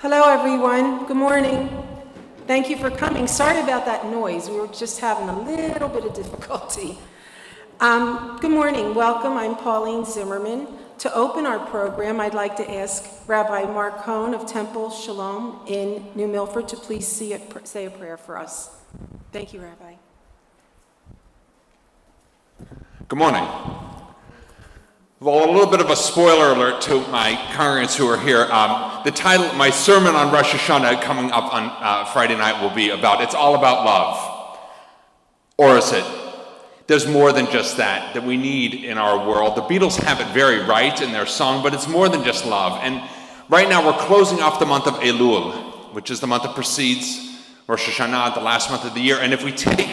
Hello, everyone. Good morning. Thank you for coming. Sorry about that noise. We were just having a little bit of difficulty. Good morning. Welcome. I'm Pauline Zimmerman. To open our program, I'd like to ask Rabbi Mark Cohn of Temple Shalom in New Milford to please say a prayer for us. Thank you, Rabbi. Good morning. Well, a little bit of a spoiler alert to my congregants who are here. The title, my sermon on Rosh Hashanah coming up on Friday night will be about, it's all about love. Or is it? There's more than just that we need in our world. The Beatles have it very right in their song, but it's more than just love. And right now we're closing off the month of Elul, which is the month that precedes Rosh Hashanah, the last month of the year. And if we take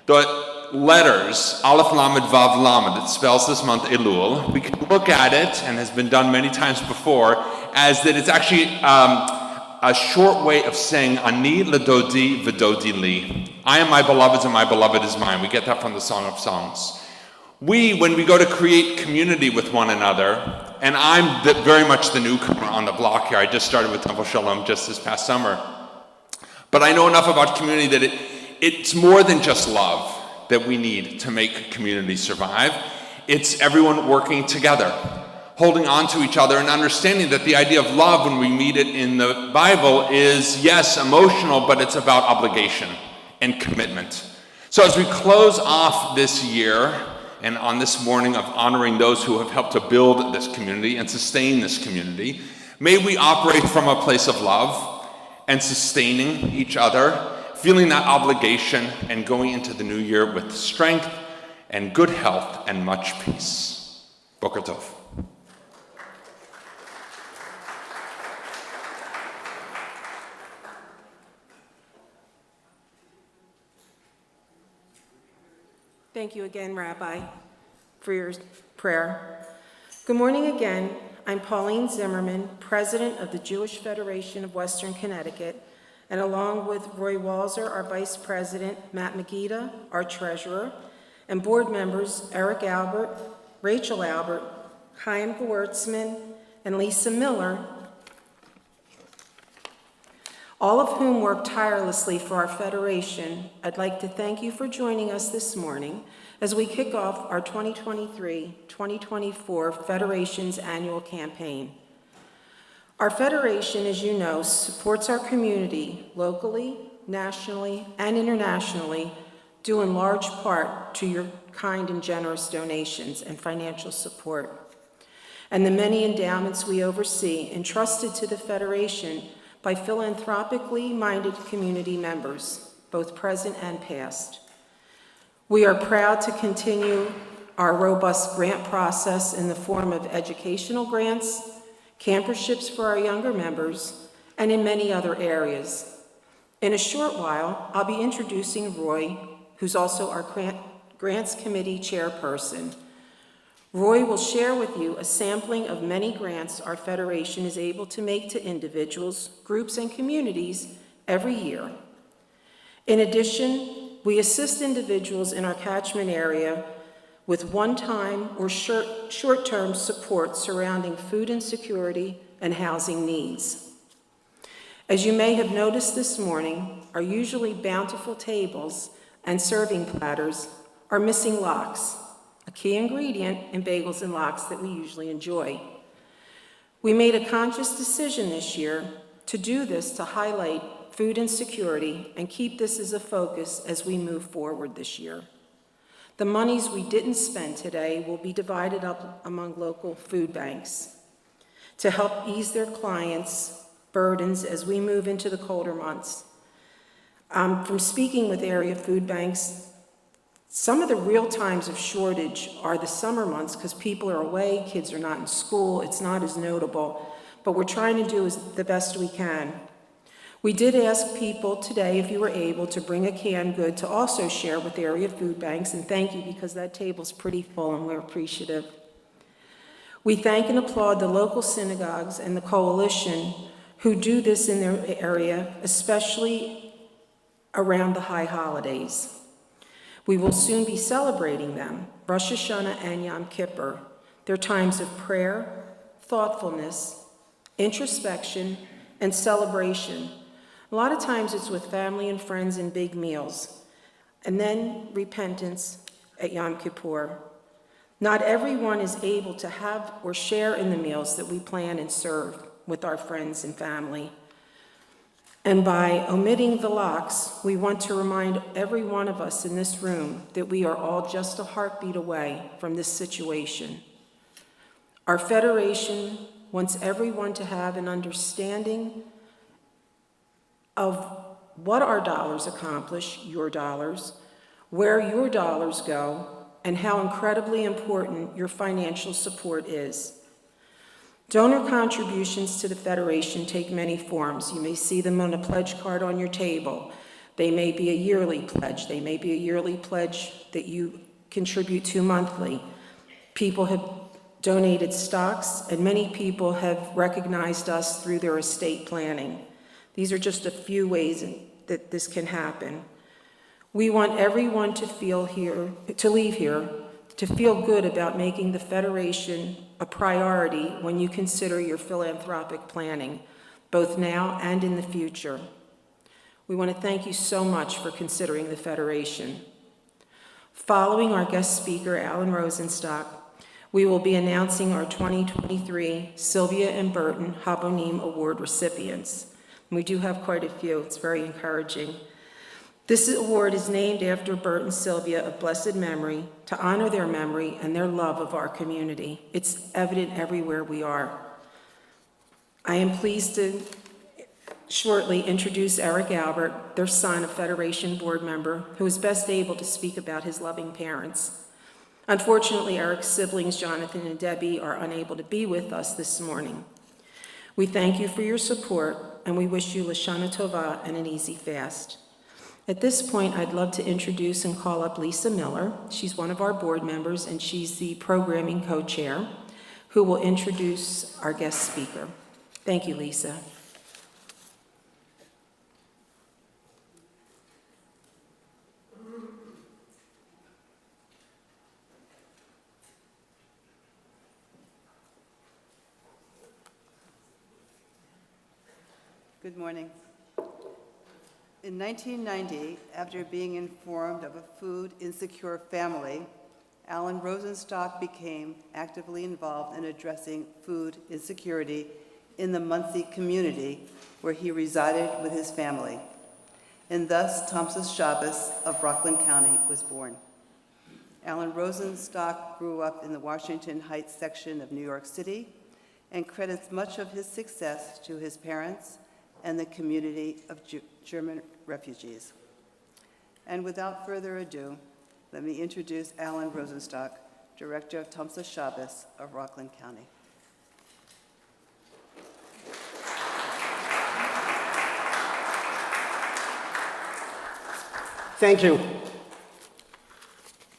the letters, Aleph, Lamed, Vav, Lamed, it spells this month Elul, we can look at it, and has been done many times before, as that it's actually a short way of saying Ani ledodi v'dodi li. I am my beloved's and my beloved is mine. We get that from the Song of Songs. When we go to create community with one another, and I'm very much the newcomer on the block here. I just started with Temple Shalom just this past summer. But I know enough about community that it's more than just love that we need to make community survive. It's everyone working together, holding on to each other and understanding that the idea of love, when we meet it in the Bible, is, yes, emotional, but it's about obligation and commitment. So as we close off this year, and on this morning of honoring those who have helped to build this community and sustain this community, may we operate from a place of love and sustaining each other, feeling that obligation, and going into the new year with strength and good health and much peace. Boker Tov. Thank you again, Rabbi, for your prayer. Good morning again. I'm Pauline Zimmerman, President of the Jewish Federation of Western Connecticut, and along with Roy Walzer, our Vice President, Matt Magida, our Treasurer, and board members Eric Albert, Rachel Albert, Chaim Gewurtzman, and Lisa Miller, all of whom work tirelessly for our Federation, I'd like to thank you for joining us this morning as we kick off our 2023-2024 Federation's annual campaign. Our Federation, as you know, supports our community locally, nationally, and internationally, due in large part to your kind and generous donations and financial support, and the many endowments we oversee entrusted to the Federation by philanthropically minded community members, both present and past. We are proud to continue our robust grant process in the form of educational grants, camperships for our younger members, and in many other areas. In a short while, I'll be introducing Roy, who's also our Grants Committee Chairperson. Roy will share with you a sampling of many grants our Federation is able to make to individuals, groups, and communities every year. In addition, we assist individuals in our catchment area with one-time or short-term support surrounding food insecurity and housing needs. As you may have noticed this morning, our usually bountiful tables and serving platters are missing lox, a key ingredient in bagels and lox that we usually enjoy. We made a conscious decision this year to do this to highlight food insecurity and keep this as a focus as we move forward this year. The monies we didn't spend today will be divided up among local food banks to help ease their clients' burdens as we move into the colder months. From speaking with area food banks, some of the real times of shortage are the summer months because people are away, kids are not in school, it's not as notable, but we're trying to do the best we can. We did ask people today if you were able to bring a canned good to also share with area food banks, and thank you because that table's pretty full and we're appreciative. We thank and applaud the local synagogues and the coalition who do this in their area, especially around the high holidays. We will soon be celebrating them, Rosh Hashanah and Yom Kippur. They're times of prayer, thoughtfulness, introspection, and celebration. A lot of times it's with family and friends and big meals, and then repentance at Yom Kippur. Not everyone is able to have or share in the meals that we plan and serve with our friends and family. And by omitting the lox, we want to remind every one of us in this room that we are all just a heartbeat away from this situation. Our federation wants everyone to have an understanding of what our dollars accomplish, your dollars, where your dollars go, and how incredibly important your financial support is. Donor contributions to the Federation take many forms. You may see them on a pledge card on your table. They may be a yearly pledge. They may be a yearly pledge that you contribute to monthly. People have donated stocks, and many people have recognized us through their estate planning. These are just a few ways that this can happen. We want everyone to leave here, to feel good about making the Federation a priority when you consider your philanthropic planning, both now and in the future. We want to thank you so much for considering the Federation. Following our guest speaker, Alan Rosenstock, we will be announcing our 2023 Sylvia and Burton Habonim Award recipients. We do have quite a few. It's very encouraging. This award is named after Bert and Sylvia of blessed memory to honor their memory and their love of our community. It's evident everywhere we are. I am pleased to shortly introduce Eric Albert, their son, a Federation board member, who is best able to speak about his loving parents. Unfortunately, Eric's siblings, Jonathan and Debbie, are unable to be with us this morning. We thank you for your support, and we wish you Lashana Tova and an easy fast. At this point, I'd love to introduce and call up Lisa Miller. She's one of our board members, and she's the programming co-chair, who will introduce our guest speaker. Thank you, Lisa. Good morning. In 1990, after being informed of a food insecure family, Alan Rosenstock became actively involved in addressing food insecurity in the Muncie community where he resided with his family. And thus, Thompson Shabbos of Rockland County was born. Alan Rosenstock grew up in the Washington Heights section of New York City and credits much of his success to his parents and the community of German refugees. And without further ado, let me introduce Alan Rosenstock, Director of Thompson Shabbos of Rockland County. Thank you.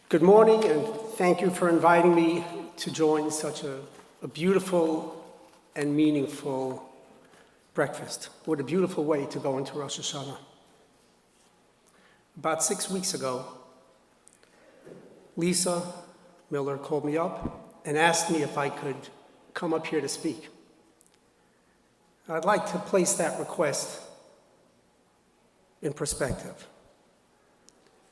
Good morning, and thank you for inviting me to join such a beautiful and meaningful breakfast. What a beautiful way to go into Rosh Hashanah. About 6 weeks ago, Lisa Miller called me up and asked me if I could come up here to speak. I'd like to place that request in perspective.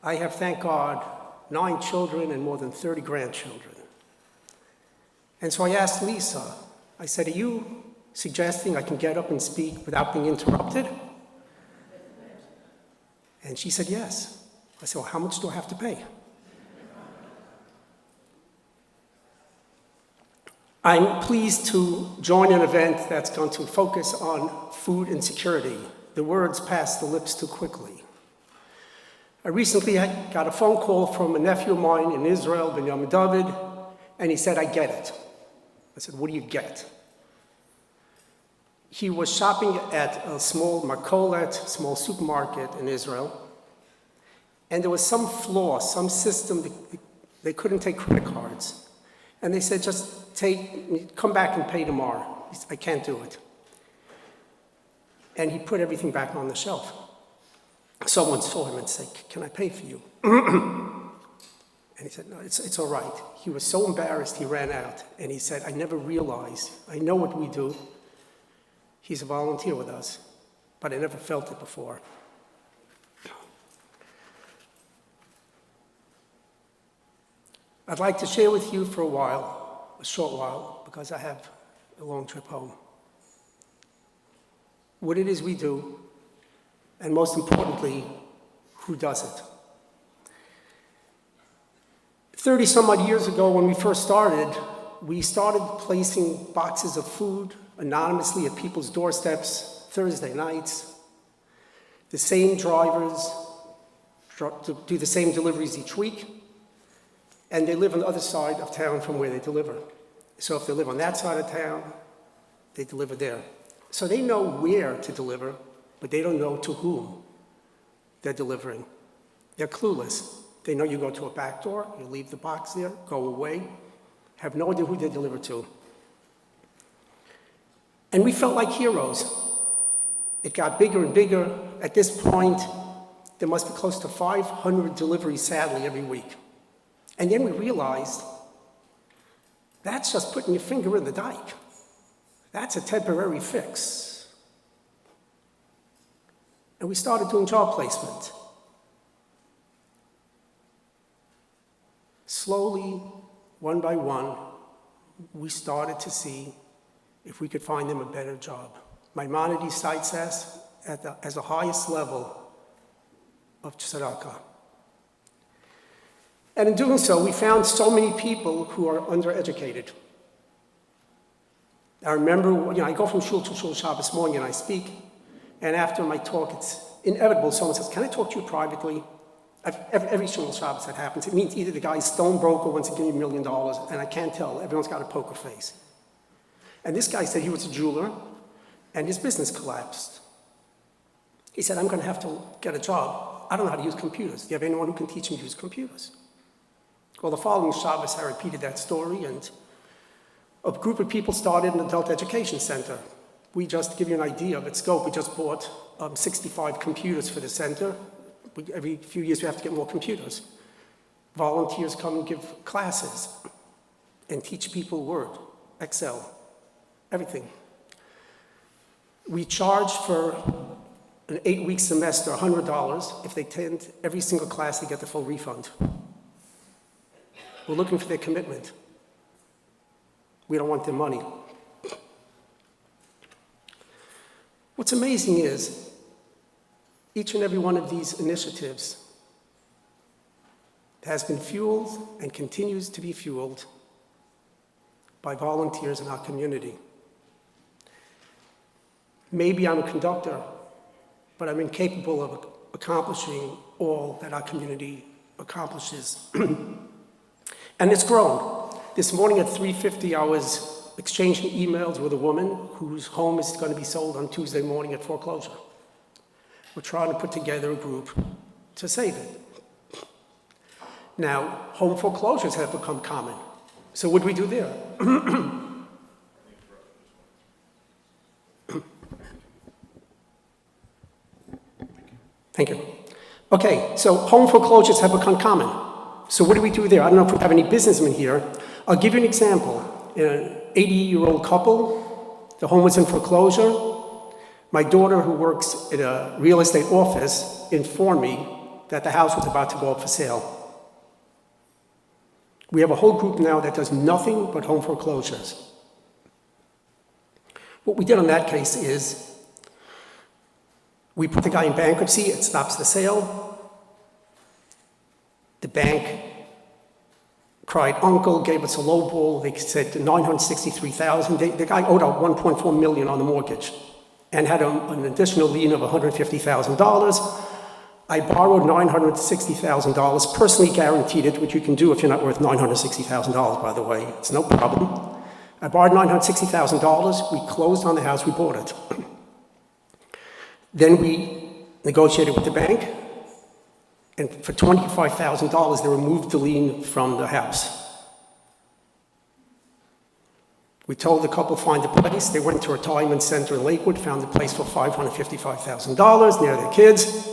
I have, thank God, 9 children and more than 30 grandchildren. And so I asked Lisa, I said, are you suggesting I can get up and speak without being interrupted? And she said, yes. I said, well, how much do I have to pay? I'm pleased to join an event that's going to focus on food insecurity. The words pass the lips too quickly. I recently got a phone call from a nephew of mine in Israel, Benjamin David, and he said, I get it. I said, what do you get? He was shopping at a small Marcolet, small supermarket in Israel, and there was some flaw, some system, they couldn't take credit cards. And they said, just come back and pay tomorrow. He said, I can't do it. And he put everything back on the shelf. Someone saw him and said, can I pay for you? And he said, no, it's all right. He was so embarrassed, he ran out. And he said, I never realized, I know what we do. He's a volunteer with us, but I never felt it before. I'd like to share with you for a short while, because I have a long trip home, what it is we do, and most importantly, who does it. 30 some odd years ago when we first started, we started placing boxes of food anonymously at people's doorsteps Thursday nights. The same drivers do the same deliveries each week, and they live on the other side of town from where they deliver. So if they live on that side of town, they deliver there. So they know where to deliver, but they don't know to whom they're delivering. They're clueless. They know you go to a back door, you leave the box there, go away, have no idea who they deliver to. And we felt like heroes. It got bigger and bigger. At this point, there must be close to 500 deliveries, sadly, every week. And then we realized that's just putting your finger in the dike. That's a temporary fix. And we started doing job placement. Slowly, one by one, we started to see if we could find them a better job. Maimonides cites us as the highest level of tzedakah. And in doing so, we found so many people who are undereducated. I remember, I go from shul to shul Shabbos morning and I speak, and after my talk, it's inevitable. Someone says, "Can I talk to you privately?" Every shul Shabbos that happens. It means either the guy's stone broke or wants to give me $1 million, and I can't tell. Everyone's got a poker face. And this guy said he was a jeweler, and his business collapsed. He said, "I'm going to have to get a job. I don't know how to use computers. Do you have anyone who can teach me to use computers?" Well, the following Shabbos, I repeated that story, and a group of people started an adult education center. We just, to give you an idea of its scope, we just bought 65 computers for the center. Every few years, we have to get more computers. Volunteers come and give classes and teach people Word, Excel, everything. We charge for an 8-week semester $100. If they attend every single class, they get the full refund. We're looking for their commitment. We don't want their money. What's amazing is each and every one of these initiatives has been fueled and continues to be fueled by volunteers in our community. Maybe I'm a conductor, but I'm incapable of accomplishing all that our community accomplishes. And it's grown. This morning at 3:50, I was exchanging emails with a woman whose home is going to be sold on Tuesday morning at foreclosure. We're trying to put together a group to save it. Now, home foreclosures have become common. So what do we do there? Thank you. Okay, so home foreclosures have become common. So what do we do there? I don't know if we have any businessmen here. I'll give you an example. An 80-year-old couple, the home was in foreclosure. My daughter, who works at a real estate office, informed me that the house was about to go up for sale. We have a whole group now that does nothing but home foreclosures. What we did on that case is we put the guy in bankruptcy, it stops the sale. The bank cried uncle, gave us a low ball. They said $963,000. The guy owed out $1.4 million on the mortgage and had an additional lien of $150,000. I borrowed $960,000, personally guaranteed it, which you can do if you're not worth $960,000, by the way. It's no problem. I borrowed $960,000. We closed on the house. We bought it. Then we negotiated with the bank, and for $25,000, they removed the lien from the house. We told the couple find a place. They went to a retirement center in Lakewood, found a place for $555,000 near their kids.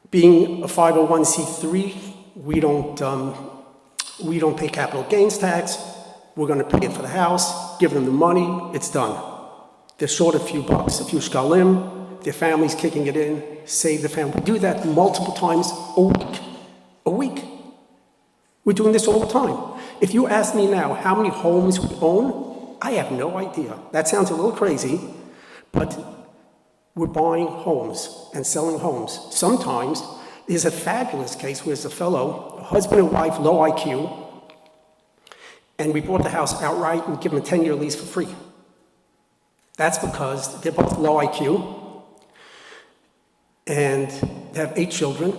Being a 501c3, we don't pay capital gains tax. We're going to pay it for the house, give them the money, it's done. They're short a few bucks, a few shkalim, their family's kicking it in, save the family. We do that multiple times a week. A week. We're doing this all the time. If you ask me now how many homes we own, I have no idea. That sounds a little crazy, but we're buying homes and selling homes. Sometimes there's a fabulous case where there's a fellow, a husband and wife, low IQ, and we bought the house outright and give them a 10-year lease for free. That's because they're both low IQ, and they have 8 children.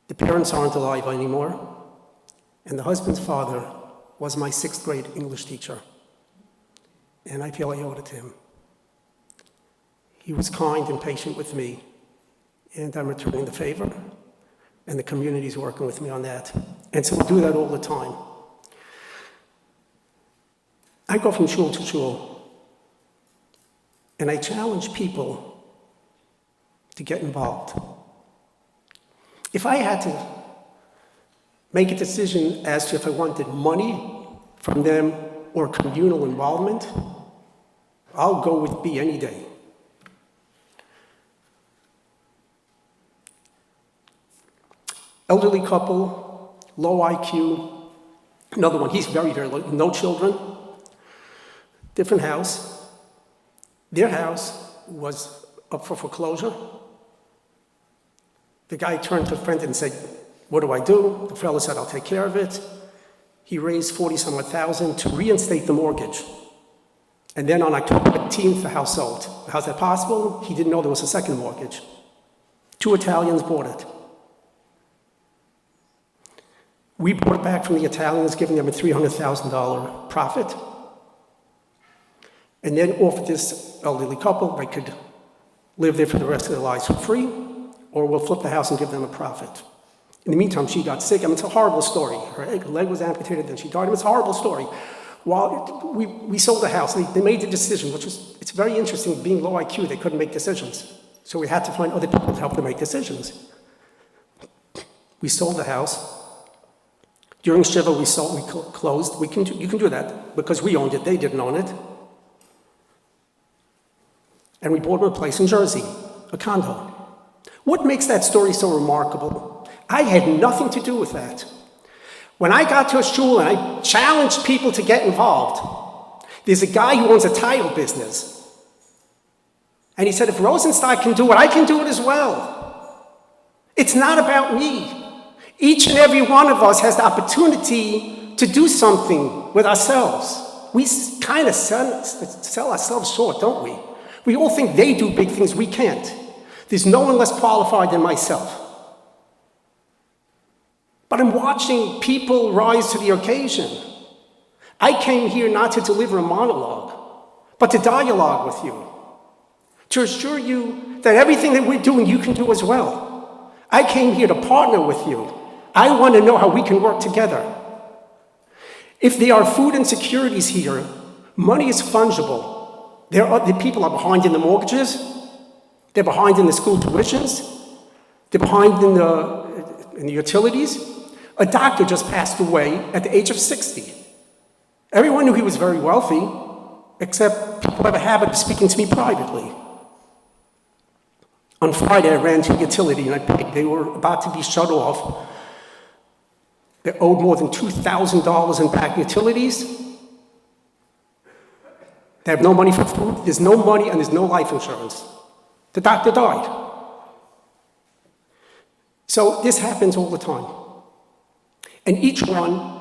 The parents aren't alive anymore, and the husband's father was my 6th grade English teacher, and I feel I owed it to him. He was kind and patient with me, and I'm returning the favor, and the community's working with me on that. And so we do that all the time. I go from shul to shul, and I challenge people to get involved. If I had to make a decision as to if I wanted money from them or communal involvement, I'll go with B any day. Elderly couple, low IQ, another one, he's very low, no children, different house. Their house was up for foreclosure. The guy turned to a friend and said, "What do I do?" The fellow said, "I'll take care of it." He raised 40-some odd thousand to reinstate the mortgage. And then on October 18th, the house sold. How's that possible? He didn't know there was a second mortgage. 2 Italians bought it. We bought it back from the Italians, giving them a $300,000 profit, and then offered this elderly couple they could live there for the rest of their lives for free, or we'll flip the house and give them a profit. In the meantime, she got sick. I mean, it's a horrible story. Her leg was amputated, then she died. It's a horrible story. While we sold the house, they made the decision, which was, it's very interesting, being low IQ, they couldn't make decisions. So we had to find other people to help them make decisions. We sold the house. During Shiva, we closed. You can do that because we owned it, they didn't own it. And we bought them a place in Jersey, a condo. What makes that story so remarkable? I had nothing to do with that. When I got to a shul and I challenged people to get involved, there's a guy who owns a tile business. And he said, if Rosenstock can do it, I can do it as well. It's not about me. Each and every one of us has the opportunity to do something with ourselves. We kind of sell ourselves short, don't we? We all think they do big things, we can't. There's no one less qualified than myself. But I'm watching people rise to the occasion. I came here not to deliver a monologue, but to dialogue with you, to assure you that everything that we're doing, you can do as well. I came here to partner with you. I want to know how we can work together. If there are food insecurities here, money is fungible. The people are behind in the mortgages, they're behind in the school tuitions, they're behind in the utilities. A doctor just passed away at the age of 60. Everyone knew he was very wealthy, except people have a habit of speaking to me privately. On Friday, I ran to a utility and I paid. They were about to be shut off. They owed more than $2,000 in back utilities. They have no money for food, there's no money, and there's no life insurance. The doctor died. So this happens all the time. And each one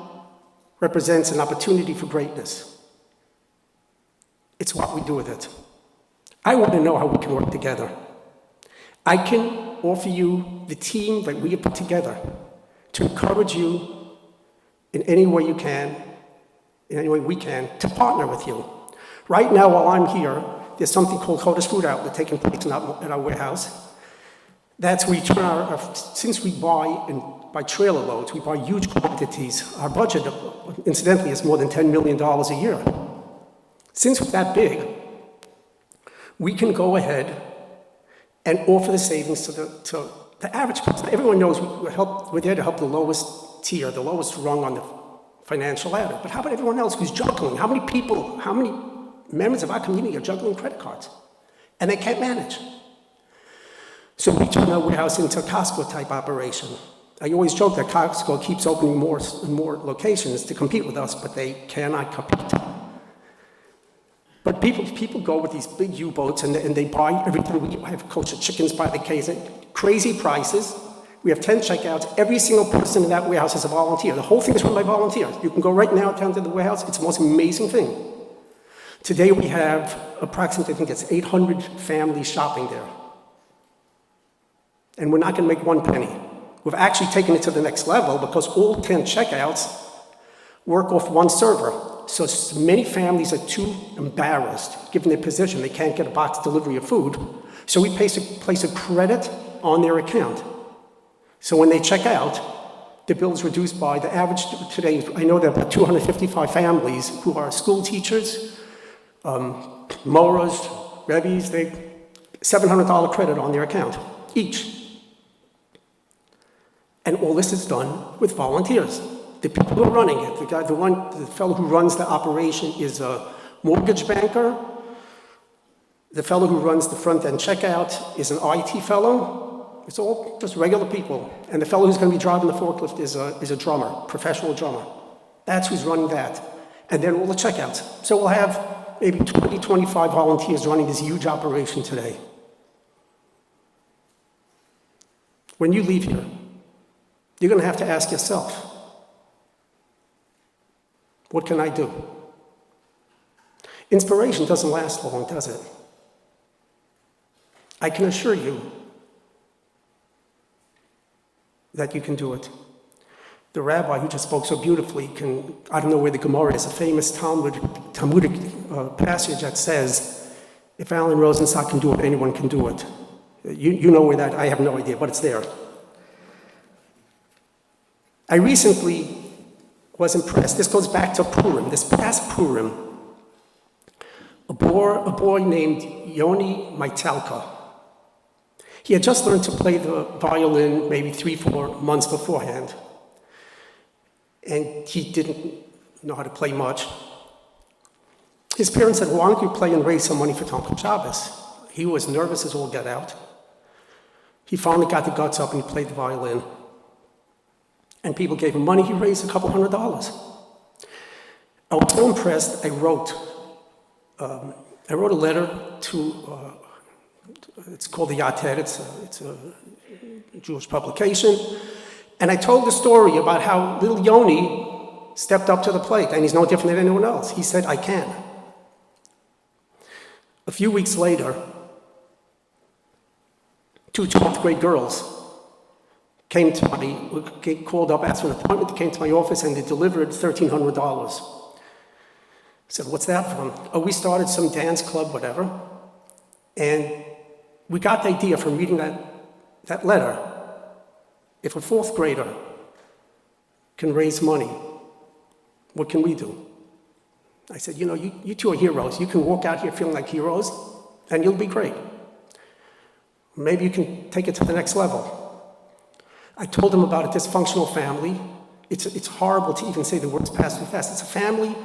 represents an opportunity for greatness. It's what we do with it. I want to know how we can work together. I can offer you the team that we have put together to encourage you in any way you can, in any way we can, to partner with you. Right now, while I'm here, there's something called Chodesh Food Outlet taking place in our warehouse. That's where we turn since we by trailer loads, we buy huge quantities. Our budget, incidentally, is more than $10 million a year. Since we're that big, we can go ahead and offer the savings to the average person. Everyone knows we're there to help the lowest tier, the lowest rung on the financial ladder. But how about everyone else who's juggling? How many people, how many members of our community are juggling credit cards, and they can't manage. So we turn our warehouse into a Costco-type operation. I always joke that Costco keeps opening more and more locations to compete with us, but they cannot compete. But people go with these big U-boats and they buy everything. We have kosher chickens by the case, crazy prices. We have 10 checkouts. Every single person in that warehouse is a volunteer. The whole thing is run by volunteers. You can go right now down to the warehouse. It's the most amazing thing. Today we have approximately, I think it's 800 families shopping there. And we're not going to make one penny. We've actually taken it to the next level because all 10 checkouts work off one server. So many families are too embarrassed, given their position, they can't get a box delivery of food. So we place a credit on their account. So when they check out, the bill is reduced by the average today. I know there are about 255 families who are school teachers, mowers, rebbe's, they $700 credit on their account, each. And all this is done with volunteers. The people who are running it, the fellow who runs the operation is a mortgage banker. The fellow who runs the front-end checkout is an IT fellow. It's all just regular people. And the fellow who's going to be driving the forklift is a drummer, professional drummer. That's who's running that. And then all the checkouts. So we'll have maybe 20, 25 volunteers running this huge operation today. When you leave here, you're going to have to ask yourself, what can I do? Inspiration doesn't last long, does it? I can assure you that you can do it. The rabbi who just spoke so beautifully I don't know where the Gemara is, a famous Talmudic passage that says, if Alan Rosenstock can do it, anyone can do it. You know where that, I have no idea, but it's there. I recently was impressed. This goes back to Purim. This past Purim, a boy named Yoni Maitalka. He had just learned to play the violin maybe 3-4 months beforehand. And he didn't know how to play much. His parents said, why don't you play and raise some money for Tomchei Shabbos? He was nervous as all get out. He finally got the guts up and he played the violin. And people gave him money, he raised a couple $100. I was so impressed, I wrote a letter to, it's called the Yated, it's a Jewish publication, and I told the story about how little Yoni stepped up to the plate, and he's no different than anyone else. He said, I can. A few weeks later, 2 12th grade girls came to called up, asked for an appointment, they came to my office and they delivered $1,300. I said, what's that from? Oh, we started some dance club, whatever. And we got the idea from reading that letter. If a 4th grader can raise money, what can we do? I said, you two are heroes. You can walk out here feeling like heroes and you'll be great. Maybe you can take it to the next level. I told him about a dysfunctional family. It's horrible to even say the words pass too fast. It's a family,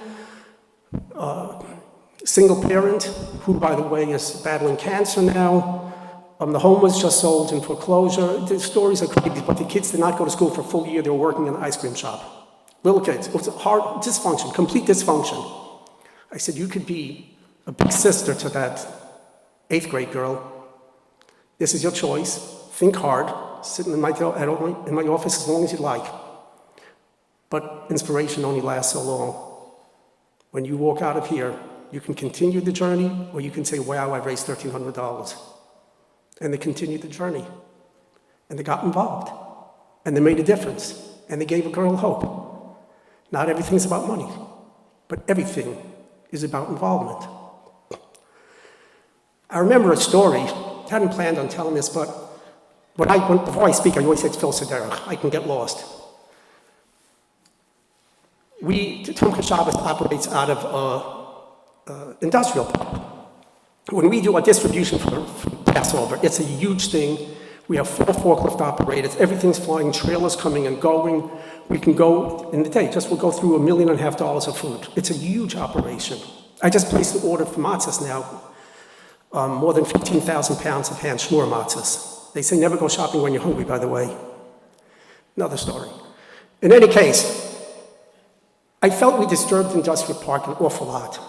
single parent, who, by the way, is battling cancer now. The home was just sold in foreclosure. The stories are crazy, but the kids did not go to school for a full year. They were working in an ice cream shop. Little kids. It was hard dysfunction, complete dysfunction. I said, you could be a big sister to that 8th grade girl. This is your choice. Think hard. Sit in my office as long as you like. But inspiration only lasts so long. When you walk out of here, you can continue the journey, or you can say, wow, I've raised $1,300. And they continued the journey. And they got involved. And they made a difference. And they gave a girl hope. Not everything is about money, but everything is about involvement. I remember a story. I hadn't planned on telling this, but before I speak, I always say it's Phil Sederich. I can get lost. Tomchei Shabbos operates out of industrial park. When we do our distribution for Passover, it's a huge thing. We have 4 forklift operators. Everything's flying, trailers coming and going. We can go in the day, we'll go through $1.5 million of food. It's a huge operation. I just placed an order for matzahs now, more than 15,000 pounds of hand shmur matzahs. They say never go shopping when you're hungry, by the way. Another story. In any case, I felt we disturbed Industrial Park an awful lot.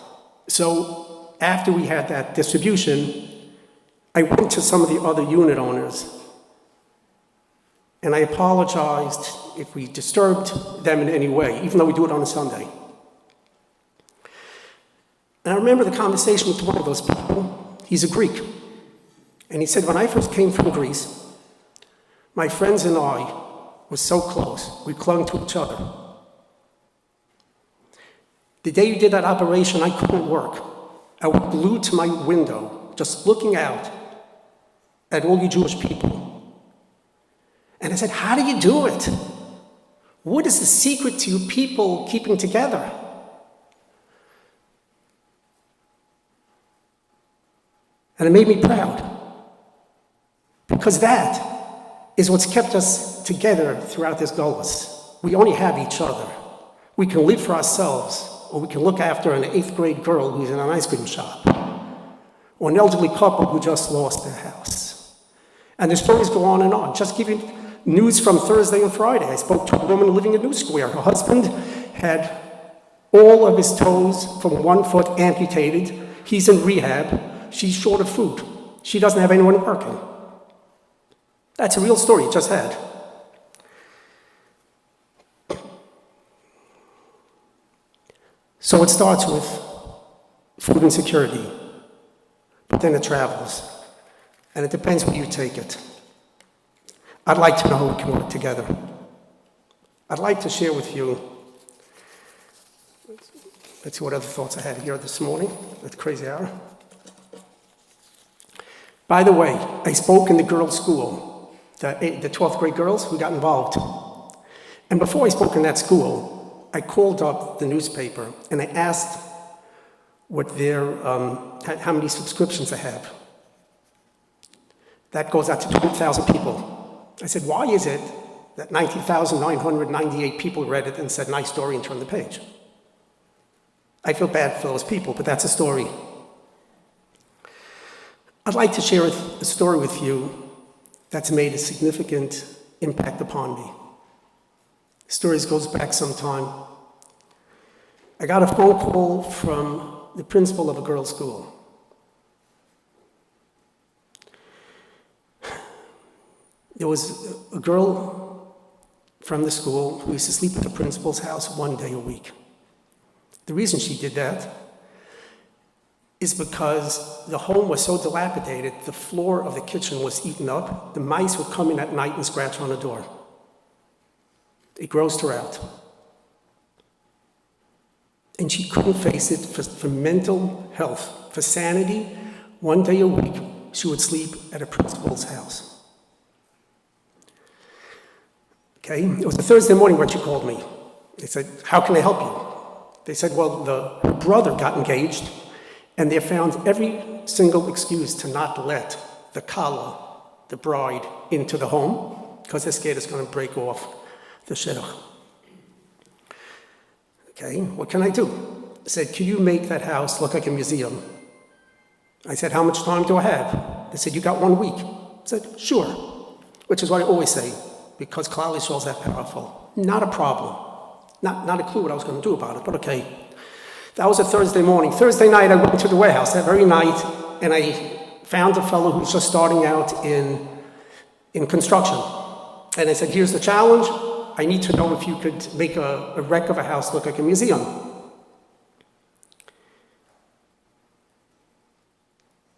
So after we had that distribution, I went to some of the other unit owners and I apologized if we disturbed them in any way, even though we do it on a Sunday. And I remember the conversation with one of those people. He's a Greek. And he said, when I first came from Greece, my friends and I were so close. We clung to each other. The day you did that operation, I couldn't work. I was glued to my window, just looking out at all you Jewish people. And I said, how do you do it? What is the secret to you people keeping together? And it made me proud. Because that is what's kept us together throughout this Golos. We only have each other. We can live for ourselves, or we can look after an 8th grade girl who's in an ice cream shop, or an elderly couple who just lost their house. And the stories go on and on. Just give you news from Thursday and Friday. I spoke to a woman living in New Square. Her husband had all of his toes from one foot amputated. He's in rehab. She's short of food. She doesn't have anyone working. That's a real story, just had. So it starts with food insecurity, but then it travels, and it depends where you take it. I'd like to know how we can work together. I'd like to share with you, let's see what other thoughts I had here this morning at the crazy hour. By the way, I spoke in the girls' school, the 12th grade girls who got involved. And before I spoke in that school, I called up the newspaper and I asked what how many subscriptions they have. That goes out to 20,000 people. I said, why is it that 19,998 people read it and said, nice story, and turned the page? I feel bad for those people, but that's a story. I'd like to share a story with you that's made a significant impact upon me. The story goes back some time. I got a phone call from the principal of a girls' school. There was a girl from the school who used to sleep at the principal's house one day a week. The reason she did that is because the home was so dilapidated, the floor of the kitchen was eaten up. The mice would come in at night and scratch on the door. It grossed her out. And she couldn't face it for mental health, for sanity. One day a week, she would sleep at a principal's house. Okay, it was a Thursday morning when she called me. They said, how can I help you? They said, well, her brother got engaged, and they found every single excuse to not let the kala, the bride, into the home, because they're scared it's going to break off the shidduch. Okay, what can I do? I said, can you make that house look like a museum? I said, how much time do I have? They said, you got 1 week. I said, sure, which is what I always say, because Klal Yisrael is that powerful. Not a problem. Not a clue what I was going to do about it, but okay. That was a Thursday morning. Thursday night, I went to the warehouse that very night, and I found a fellow who was just starting out in construction. And I said, here's the challenge. I need to know if you could make a wreck of a house look like a museum.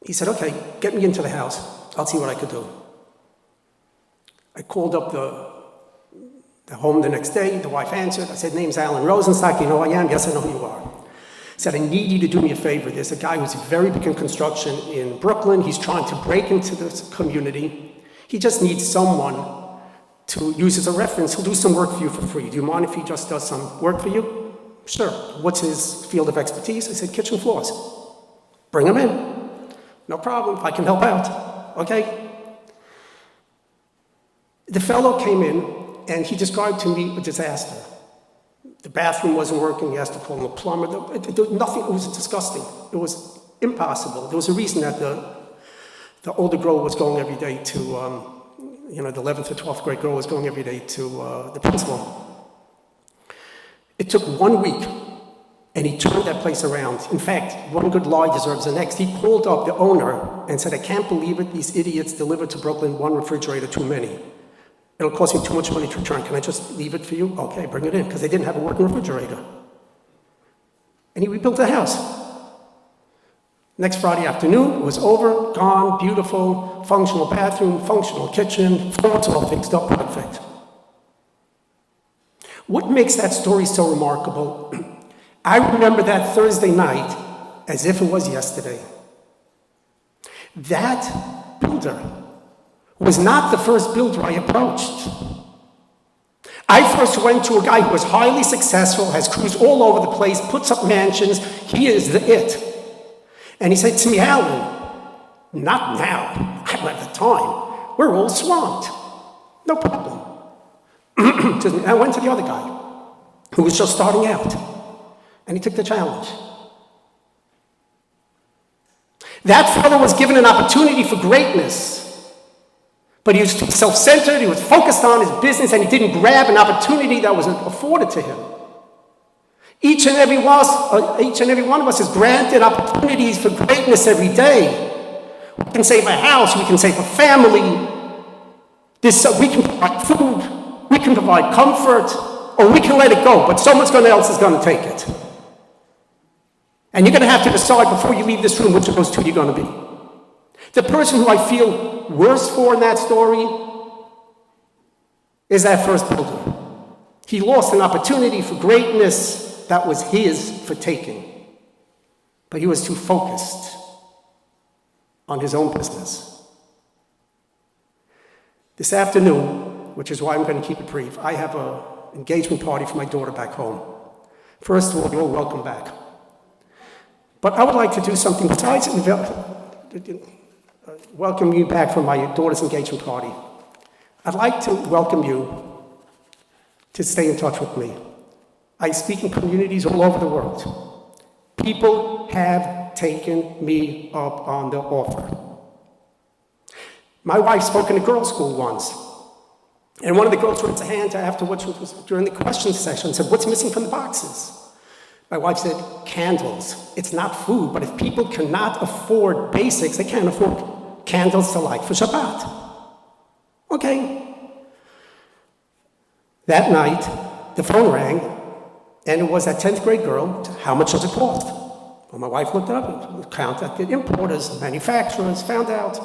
He said, okay, get me into the house. I'll see what I could do. I called up the home the next day. The wife answered. I said, name's Alan Rosenstock. You know who I am? Yes, I know who you are. I said, I need you to do me a favor. There's a guy who's very big in construction in Brooklyn. He's trying to break into this community. He just needs someone to use as a reference. He'll do some work for you for free. Do you mind if he just does some work for you? Sure. What's his field of expertise? I said, kitchen floors. Bring him in. No problem. I can help out. Okay? The fellow came in, and he described to me a disaster. The bathroom wasn't working, he has to call in a plumber. Nothing, it was disgusting. It was impossible. There was a reason that the older girl was going every day to, the 11th or 12th grade girl was going every day to the principal. It took 1 week, and he turned that place around. In fact, one good lie deserves the next. He called up the owner and said, I can't believe it, these idiots delivered to Brooklyn one refrigerator too many. It'll cost me too much money to return. Can I just leave it for you? Okay, bring it in, because they didn't have a working refrigerator. And he rebuilt the house. Next Friday afternoon, it was over, gone, beautiful, functional bathroom, functional kitchen, floors all fixed up, perfect. What makes that story so remarkable? I remember that Thursday night as if it was yesterday. That builder was not the first builder I approached. I first went to a guy who was highly successful, has crews all over the place, puts up mansions, he is the it. And he said to me, Alan, not now, I don't have the time, we're all swamped. No problem. I went to the other guy, who was just starting out, and he took the challenge. That fellow was given an opportunity for greatness. But he was too self-centered, he was focused on his business, and he didn't grab an opportunity that was afforded to him. Each and every one of us is granted opportunities for greatness every day. We can save a house, we can save a family, we can provide food, we can provide comfort, or we can let it go, but someone else is going to take it. And you're going to have to decide before you leave this room which of those two you're going to be. The person who I feel worst for in that story is that first builder. He lost an opportunity for greatness that was his for taking. But he was too focused on his own business. This afternoon, which is why I'm going to keep it brief, I have an engagement party for my daughter back home. First of all, you're all welcome back. But I would like to do something besides welcome you back from my daughter's engagement party. I'd like to welcome you to stay in touch with me. I speak in communities all over the world. People have taken me up on the offer. My wife spoke in a girls' school once, and one of the girls raised a hand afterwards during the questions session and said, "What's missing from the boxes?" My wife said, "Candles. It's not food, but if people cannot afford basics, they can't afford candles to light for Shabbat." Okay. That night, the phone rang, and it was that 10th grade girl. How much does it cost? Well, my wife looked it up and contacted importers, manufacturers, found out.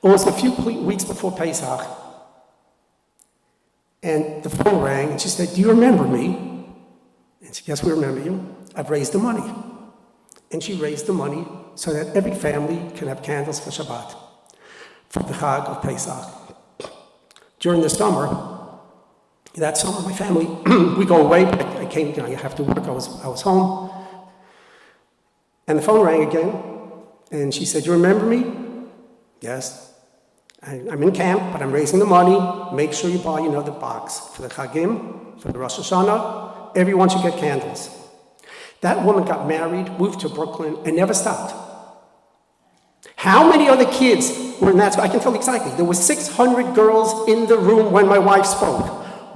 It was a few weeks before Pesach, and the phone rang, and she said, "Do you remember me?" And she said, "Yes, we remember you. I've raised the money." And she raised the money so that every family can have candles for Shabbat, for the Chag of Pesach. During the summer, that summer, my family, we go away, but I came, I have to work, I was home. And the phone rang again, and she said, "You remember me?" "Yes. I'm in camp, but I'm raising the money. Make sure you buy another box for the Chagim, for the Rosh Hashanah. Everyone should get candles." That woman got married, moved to Brooklyn, and never stopped. How many other kids were in that school? I can tell you exactly. There were 600 girls in the room when my wife spoke.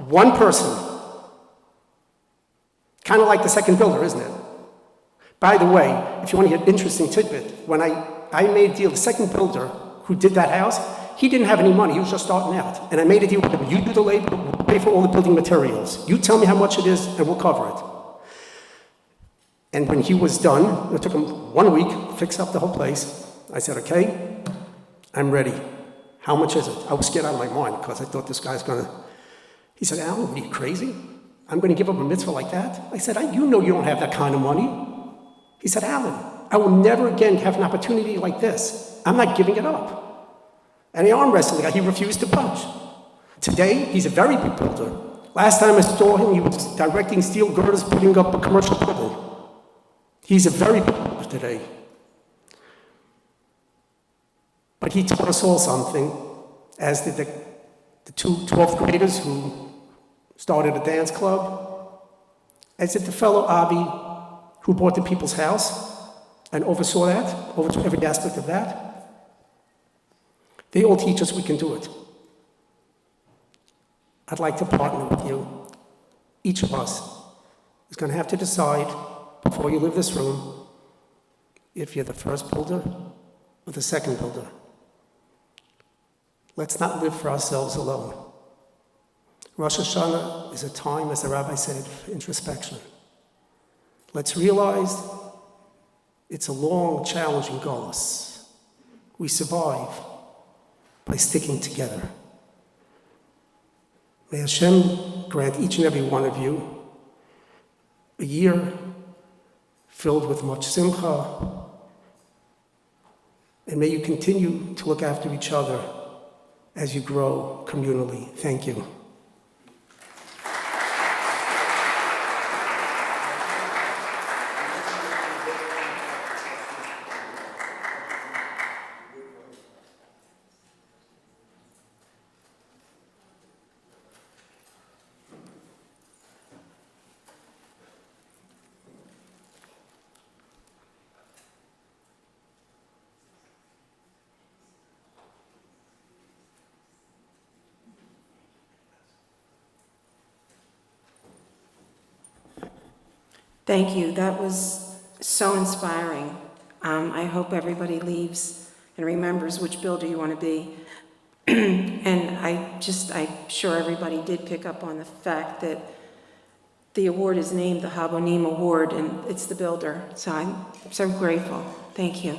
One person. Kind of like the second builder, isn't it? By the way, if you want to hear an interesting tidbit, when I made a deal, the second builder who did that house, he didn't have any money. He was just starting out. And I made a deal with him. You do the labor, we'll pay for all the building materials. You tell me how much it is, and we'll cover it. And when he was done, it took him 1 week, fix up the whole place. I said, "Okay, I'm ready. How much is it?" I was scared out of my mind because I thought this guy's going to... He said, "Alan, are you crazy? I'm going to give up a mitzvah like that?" I said, you know you don't have that kind of money." He said, "Alan, I will never again have an opportunity like this. I'm not giving it up." And he arm wrestled the guy. He refused to budge. Today, he's a very big builder. Last time I saw him, he was directing steel girders, putting up a commercial building. He's a very big builder today. But he taught us all something, as did the two 12th graders who started a dance club. As did the fellow Avi who bought the people's house and oversaw that, oversaw every aspect of that. They all teach us we can do it. I'd like to partner with you. Each of us is going to have to decide before you leave this room if you're the first builder or the second builder. Let's not live for ourselves alone. Rosh Hashanah is a time, as the rabbi said, for introspection. Let's realize it's a long, challenging golus. We survive by sticking together. May Hashem grant each and every one of you a year filled with much simcha, and may you continue to look after each other as you grow communally. Thank you. Thank you. That was so inspiring. I hope everybody leaves and remembers which builder you want to be. And I'm sure everybody did pick up on the fact that the award is named the Habonim Award, and it's the builder. So I'm so grateful. Thank you.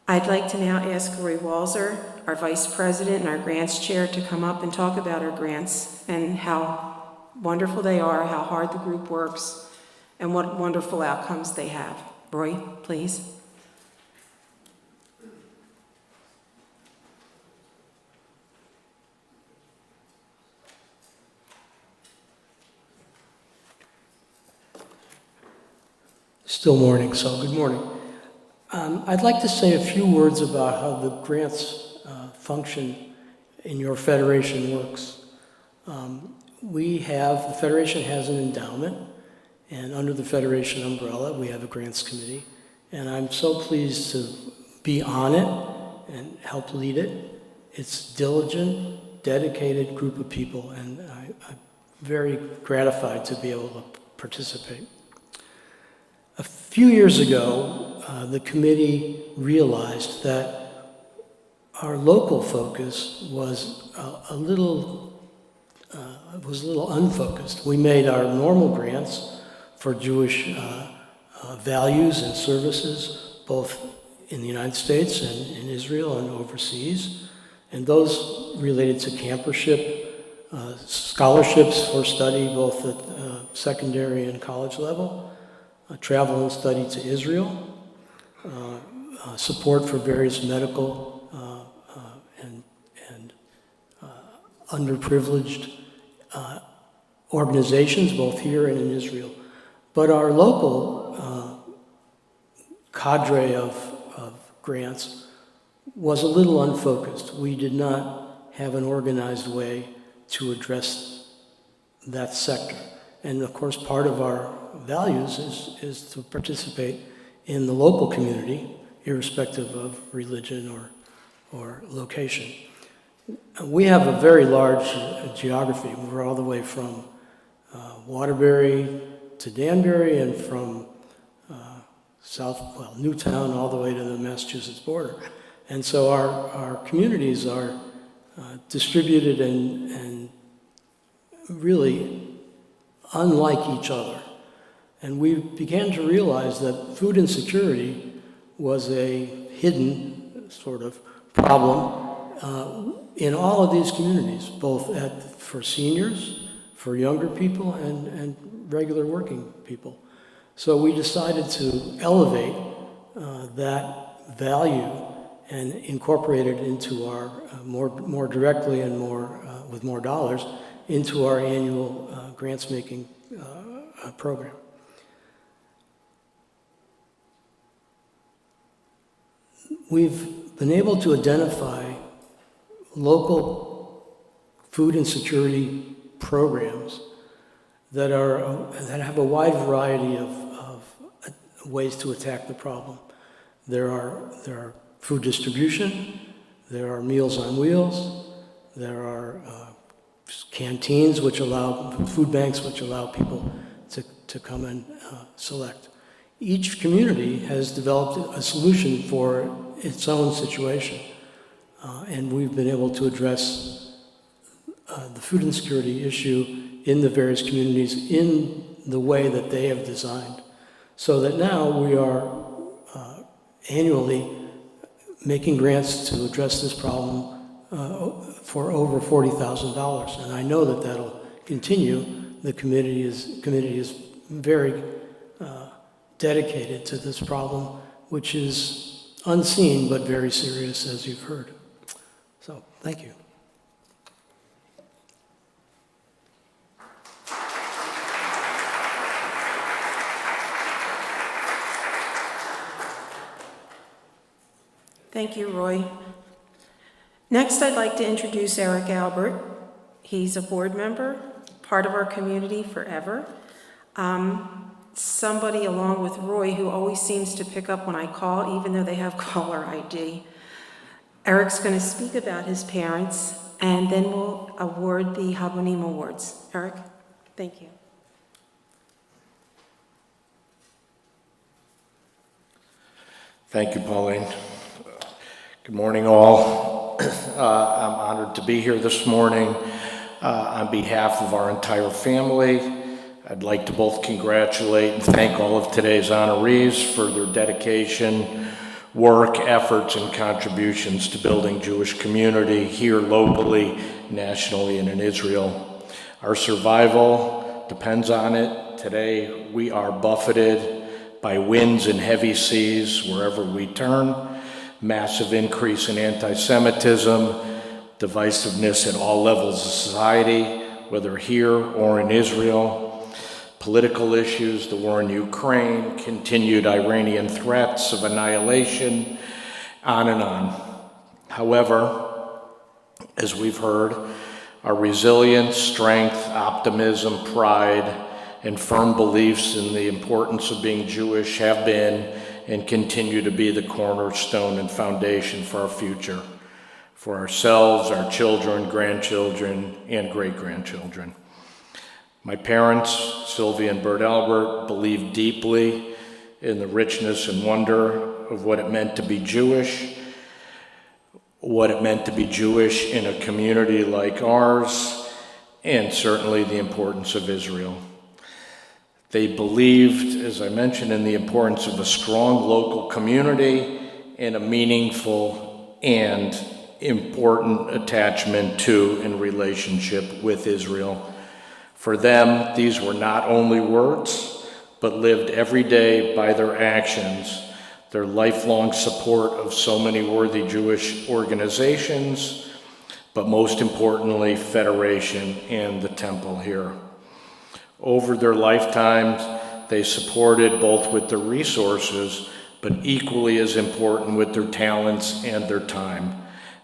I'd like to now ask Roy Walzer, our Vice President and our Grants Chair, to come up and talk about our grants and how wonderful they are, how hard the group works, and what wonderful outcomes they have. Roy, please. Still morning, so good morning. I'd like to say a few words about how the grants function in your federation works. The Federation has an endowment, and under the Federation umbrella, we have a grants committee, and I'm so pleased to be on it and help lead it. It's a diligent, dedicated group of people, and I'm very gratified to be able to participate. A few years ago, the committee realized that our local focus was a little unfocused. We made our normal grants for Jewish values and services, both in the United States and in Israel and overseas, and those related to campership, scholarships for study both at secondary and college level, travel and study to Israel, support for various medical and underprivileged organizations, both here and in Israel. But our local cadre of grants was a little unfocused. We did not have an organized way to address that sector. And of course, part of our values is to participate in the local community, irrespective of religion or location. We have a very large geography. We're all the way from Waterbury to Danbury, and from Newtown all the way to the Massachusetts border. And so our communities are distributed and really unlike each other. And we began to realize that food insecurity was a hidden sort of problem in all of these communities, both for seniors, for younger people, and regular working people. So we decided to elevate that value and incorporate it into our more directly and with more dollars into our annual grants making program. We've been able to identify local food insecurity programs that have a wide variety of ways to attack the problem. There are food distribution, there are Meals on Wheels, there are canteens food banks which allow people to come and select. Each community has developed a solution for its own situation, and we've been able to address the food insecurity issue in the various communities in the way that they have designed. So that now we are annually making grants to address this problem for over $40,000. And I know that that'll continue. The committee is very dedicated to this problem, which is unseen but very serious, as you've heard. So, thank you. Thank you, Roy. Next, I'd like to introduce Eric Albert. He's a board member, part of our community forever. Somebody along with Roy who always seems to pick up when I call, even though they have caller ID. Eric's going to speak about his parents, and then we'll award the Habonim Awards. Eric, thank you. Thank you, Pauline. Good morning, all. I'm honored to be here this morning. On behalf of our entire family, I'd like to both congratulate and thank all of today's honorees for their dedication, work, efforts, and contributions to building Jewish community here locally, nationally, and in Israel. Our survival depends on it. Today, we are buffeted by winds and heavy seas wherever we turn, massive increase in anti-Semitism, divisiveness at all levels of society, whether here or in Israel, political issues, the war in Ukraine, continued Iranian threats of annihilation, on and on. However, as we've heard, our resilience, strength, optimism, pride, and firm beliefs in the importance of being Jewish have been and continue to be the cornerstone and foundation for our future, for ourselves, our children, grandchildren, and great-grandchildren. My parents, Sylvia and Bert Albert, believed deeply in the richness and wonder of what it meant to be Jewish, what it meant to be Jewish in a community like ours, and certainly the importance of Israel. They believed, as I mentioned, in the importance of a strong local community and a meaningful and important attachment to and relationship with Israel. For them, these were not only words, but lived every day by their actions, their lifelong support of so many worthy Jewish organizations, but most importantly, Federation and the Temple here. Over their lifetimes, they supported both with their resources, but equally as important with their talents and their time.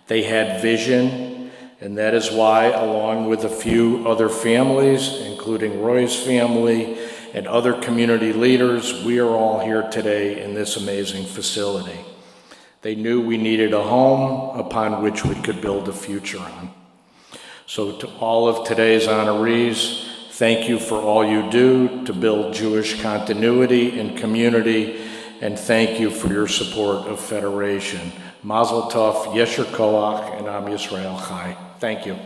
They had vision, and that is why, along with a few other families, including Roy's family and other community leaders, we are all here today in this amazing facility. They knew we needed a home upon which we could build a future on. So to all of today's honorees, thank you for all you do to build Jewish continuity and community, and thank you for your support of Federation. Mazel Tov, Yesher Koach, and Am Yisrael Chai. Thank you.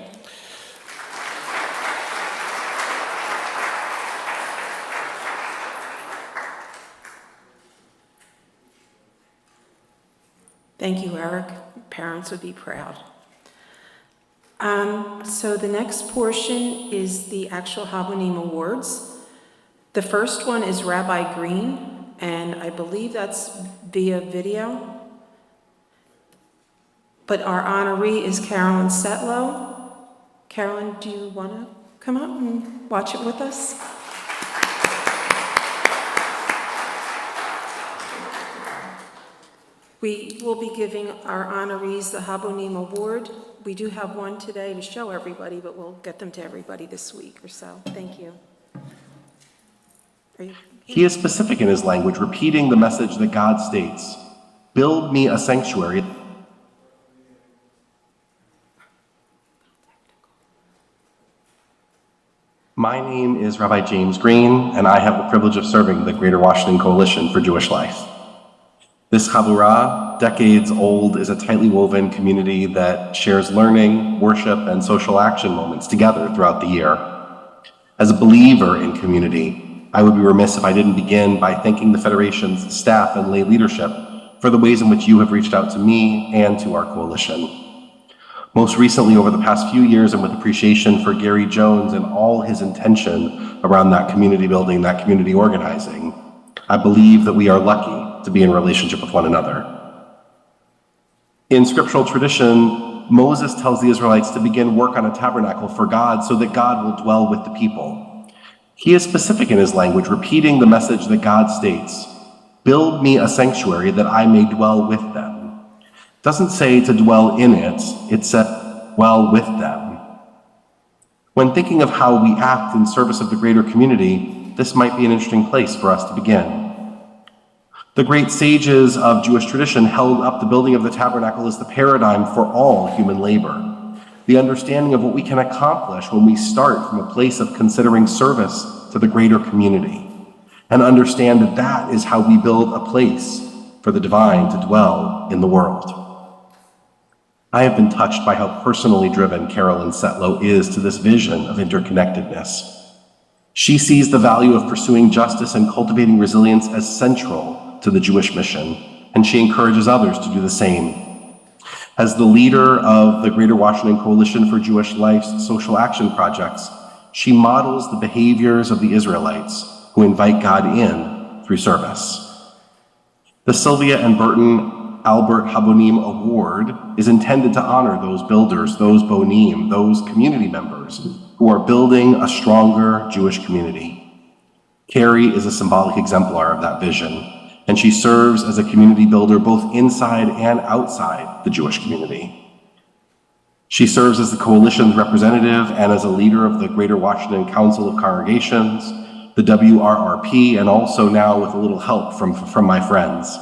Thank you, Eric. Parents would be proud. So the next portion is the actual Habonim Awards. The first one is Rabbi Green, and I believe that's via video. But our honoree is Carolyn Setlow. Carolyn, do you want to come up and watch it with us? We will be giving our honorees the Habonim Award. We do have one today to show everybody, but we'll get them to everybody this week or so. Thank you. He is specific in his language, repeating the message that God states, "Build me a sanctuary." My name is Rabbi James Green, and I have the privilege of serving the Greater Washington Coalition for Jewish Life. This Chavurah, decades old, is a tightly woven community that shares learning, worship, and social action moments together throughout the year. As a believer in community, I would be remiss if I didn't begin by thanking the Federation's staff and lay leadership for the ways in which you have reached out to me and to our coalition. Most recently, over the past few years, and with appreciation for Gary Jones and all his intention around that community building, that community organizing, I believe that we are lucky to be in relationship with one another. In scriptural tradition, Moses tells the Israelites to begin work on a tabernacle for God so that God will dwell with the people. He is specific in his language, repeating the message that God states, "Build me a sanctuary that I may dwell with them." It doesn't say to dwell in it, it says dwell with them. When thinking of how we act in service of the greater community, this might be an interesting place for us to begin. The great sages of Jewish tradition held up the building of the tabernacle as the paradigm for all human labor. The understanding of what we can accomplish when we start from a place of considering service to the greater community, and understand that that is how we build a place for the divine to dwell in the world. I have been touched by how personally driven Carolyn Setlow is to this vision of interconnectedness. She sees the value of pursuing justice and cultivating resilience as central to the Jewish mission, and she encourages others to do the same. As the leader of the Greater Washington Coalition for Jewish Life's social action projects, she models the behaviors of the Israelites who invite God in through service. The Sylvia and Burton Albert Habonim Award is intended to honor those builders, those bonim, those community members who are building a stronger Jewish community. Carrie is a symbolic exemplar of that vision, and she serves as a community builder both inside and outside the Jewish community. She serves as the coalition's representative and as a leader of the Greater Washington Council of Congregations, the WRRP, and also now with a little help from my friends.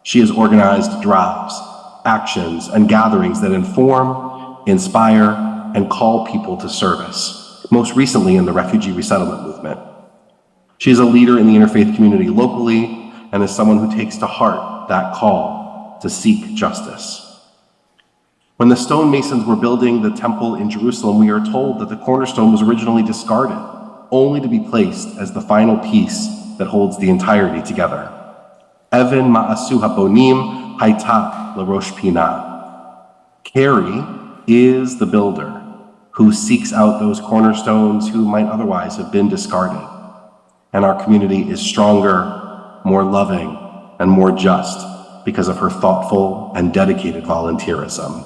She has organized drives, actions, and gatherings that inform, inspire, and call people to service, most recently in the refugee resettlement movement. She is a leader in the interfaith community locally, and is someone who takes to heart that call to seek justice. When the stonemasons were building the temple in Jerusalem, we are told that the cornerstone was originally discarded, only to be placed as the final piece that holds the entirety together. Evan ma'asu habonim haita larosh pina. Carrie is the builder who seeks out those cornerstones who might otherwise have been discarded. And our community is stronger, more loving, and more just because of her thoughtful and dedicated volunteerism.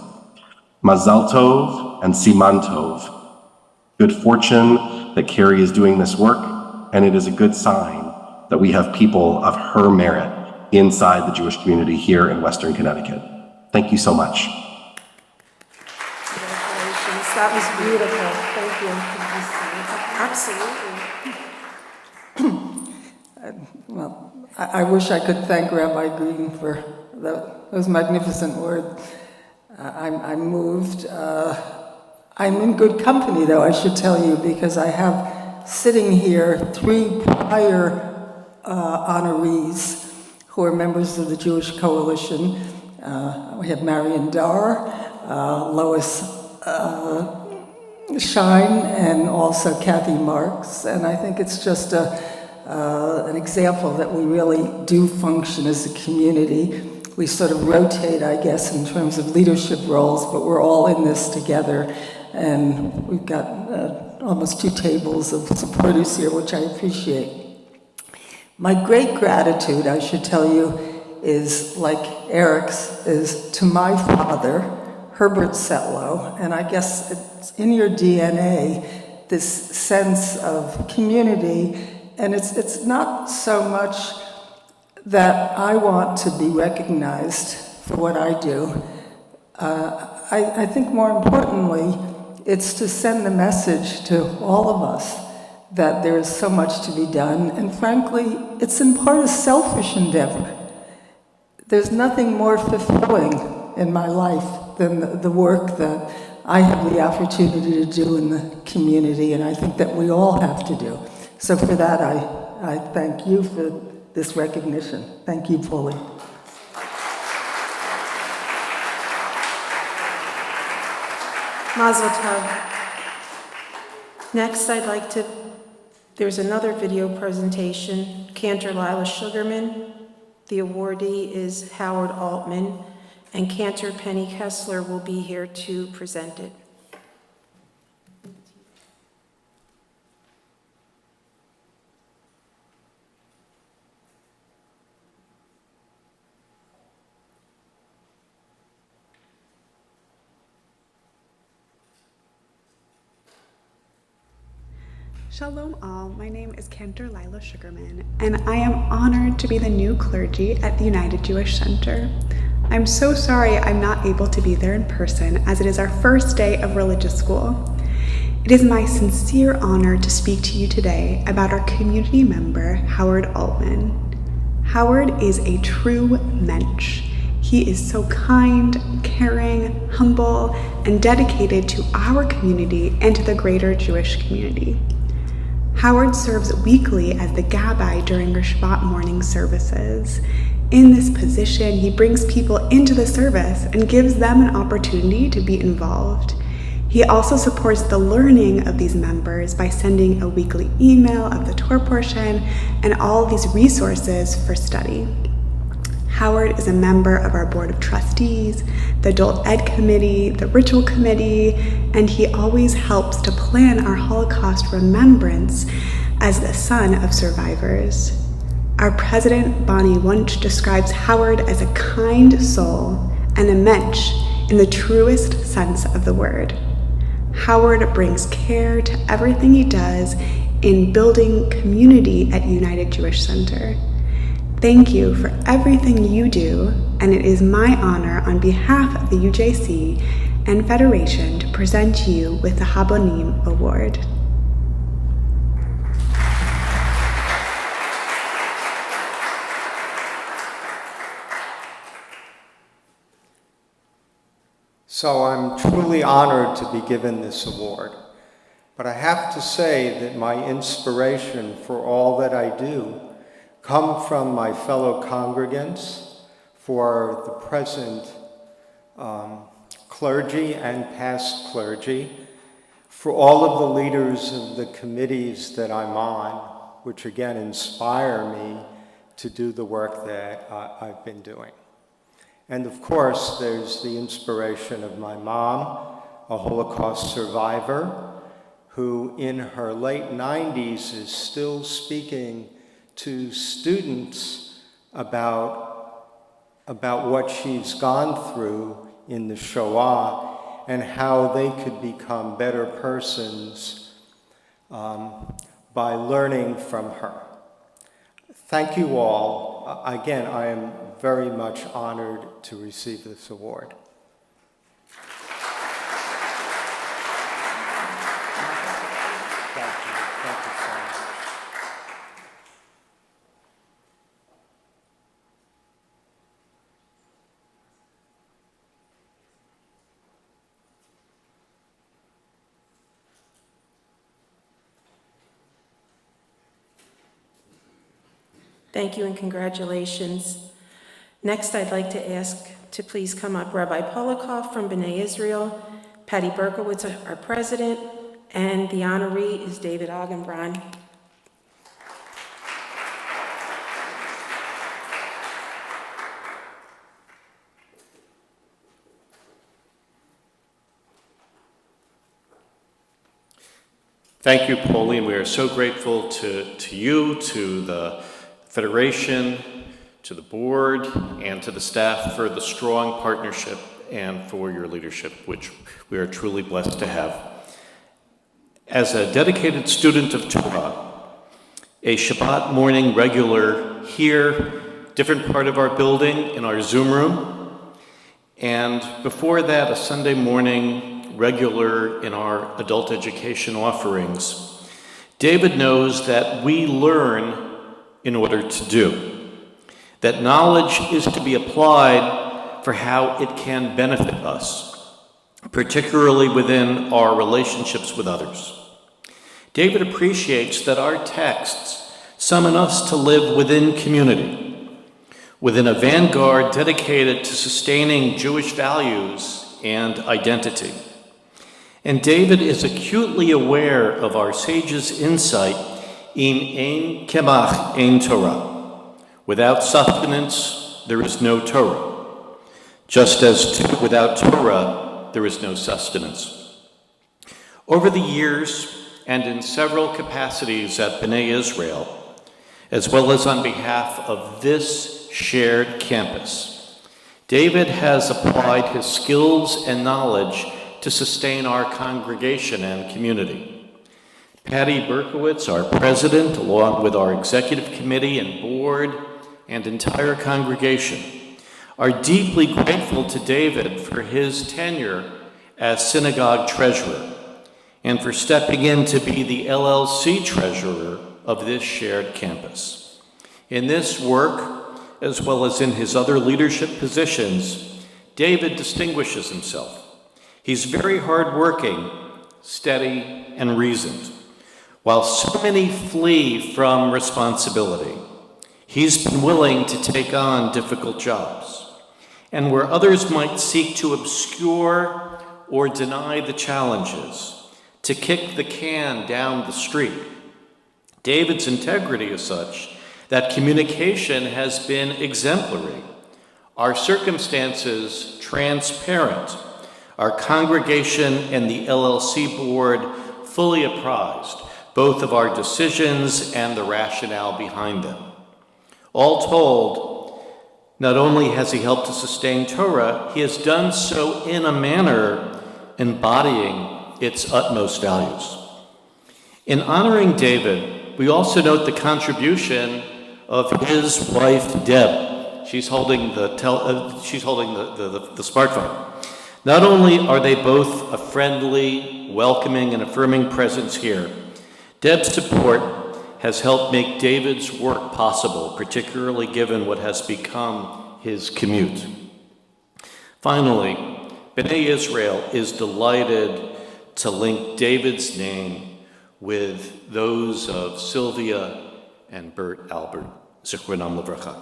Mazal Tov and Siman Tov. Good fortune that Carrie is doing this work, and it is a good sign that we have people of her merit inside the Jewish community here in Western Connecticut. Thank you so much. Congratulations. That was beautiful. Thank you. Absolutely. Well, I wish I could thank Rabbi Green for those magnificent words. I'm moved. I'm in good company, though, I should tell you, because I have sitting here 3 prior honorees who are members of the Jewish Coalition. We have Marion Dar, Lois Shine, and also Kathy Marks. And I think it's just an example that we really do function as a community. We sort of rotate, I guess, in terms of leadership roles, but we're all in this together. And we've got almost 2 tables of supporters here, which I appreciate. My great gratitude, I should tell you, is like Eric's, is to my father, Herbert Setlow, and I guess it's in your DNA, this sense of community. And it's not so much that I want to be recognized for what I do. I think more importantly, it's to send the message to all of us that there is so much to be done, and frankly, it's in part a selfish endeavor. There's nothing more fulfilling in my life than the work that I have the opportunity to do in the community, and I think that we all have to do. So for that, I thank you for this recognition. Thank you, Pauline. Mazel tov. Next, there's another video presentation, Cantor Lila Sugarman. The awardee is Howard Altman, and Cantor Penny Kessler will be here to present it. Shalom all, my name is Cantor Lila Sugarman, and I am honored to be the new clergy at the United Jewish Center. I'm so sorry I'm not able to be there in person, as it is our first day of religious school. It is my sincere honor to speak to you today about our community member, Howard Altman. Howard is a true mensch. He is so kind, caring, humble, and dedicated to our community and to the greater Jewish community. Howard serves weekly as the Gabbai during our Shabbat morning services. In this position, he brings people into the service and gives them an opportunity to be involved. He also supports the learning of these members by sending a weekly email of the Torah portion and all these resources for study. Howard is a member of our board of trustees, the adult ed committee, the ritual committee, and he always helps to plan our Holocaust remembrance as the son of survivors. Our president, Bonnie Wunsch, describes Howard as a kind soul and a mensch in the truest sense of the word. Howard brings care to everything he does in building community at United Jewish Center. Thank you for everything you do, and it is my honor on behalf of the UJC and Federation to present you with the Habonim Award. So I'm truly honored to be given this award. But I have to say that my inspiration for all that I do come from my fellow congregants, for the present clergy and past clergy, for all of the leaders of the committees that I'm on, which again inspire me to do the work that I've been doing. And of course, there's the inspiration of my mom, a Holocaust survivor, who in her late 90s is still speaking to students about what she's gone through in the Shoah and how they could become better persons by learning from her. Thank you all. Again, I am very much honored to receive this award. Thank you so much. Thank you and congratulations. Next, I'd like to ask to please come up Rabbi Polikoff from B'nai Israel, Patty Berkowitz, our president, and the honoree is David Augenbrand. Thank you, Pauline. We are so grateful to you, to the Federation, to the board, and to the staff for the strong partnership and for your leadership, which we are truly blessed to have. As a dedicated student of Torah, a Shabbat morning regular here, different part of our building in our Zoom room, and before that, a Sunday morning regular in our adult education offerings, David knows that we learn in order to do, that knowledge is to be applied for how it can benefit us, particularly within our relationships with others. David appreciates that our texts summon us to live within community, within a vanguard dedicated to sustaining Jewish values and identity. And David is acutely aware of our sages' insight, im ein kemach ein Torah. Without sustenance, there is no Torah. Just as without Torah, there is no sustenance. Over the years, and in several capacities at B'nai Israel, as well as on behalf of this shared campus, David has applied his skills and knowledge to sustain our congregation and community. Patty Berkowitz, our president, along with our executive committee and board and entire congregation, are deeply grateful to David for his tenure as synagogue treasurer and for stepping in to be the LLC treasurer of this shared campus. In this work, as well as in his other leadership positions, David distinguishes himself. He's very hardworking, steady, and reasoned. While so many flee from responsibility, he's been willing to take on difficult jobs. And where others might seek to obscure or deny the challenges, to kick the can down the street, David's integrity is such that communication has been exemplary, our circumstances transparent, our congregation and the LLC board fully apprised, both of our decisions and the rationale behind them. All told, not only has he helped to sustain Torah, he has done so in a manner embodying its utmost values. In honoring David, we also note the contribution of his wife, Deb. She's holding the smartphone. Not only are they both a friendly, welcoming, and affirming presence here, Deb's support has helped make David's work possible, particularly given what has become his commute. Finally, B'nai Israel is delighted to link David's name with those of Sylvia and Bert Albert, Zichronam Livracha.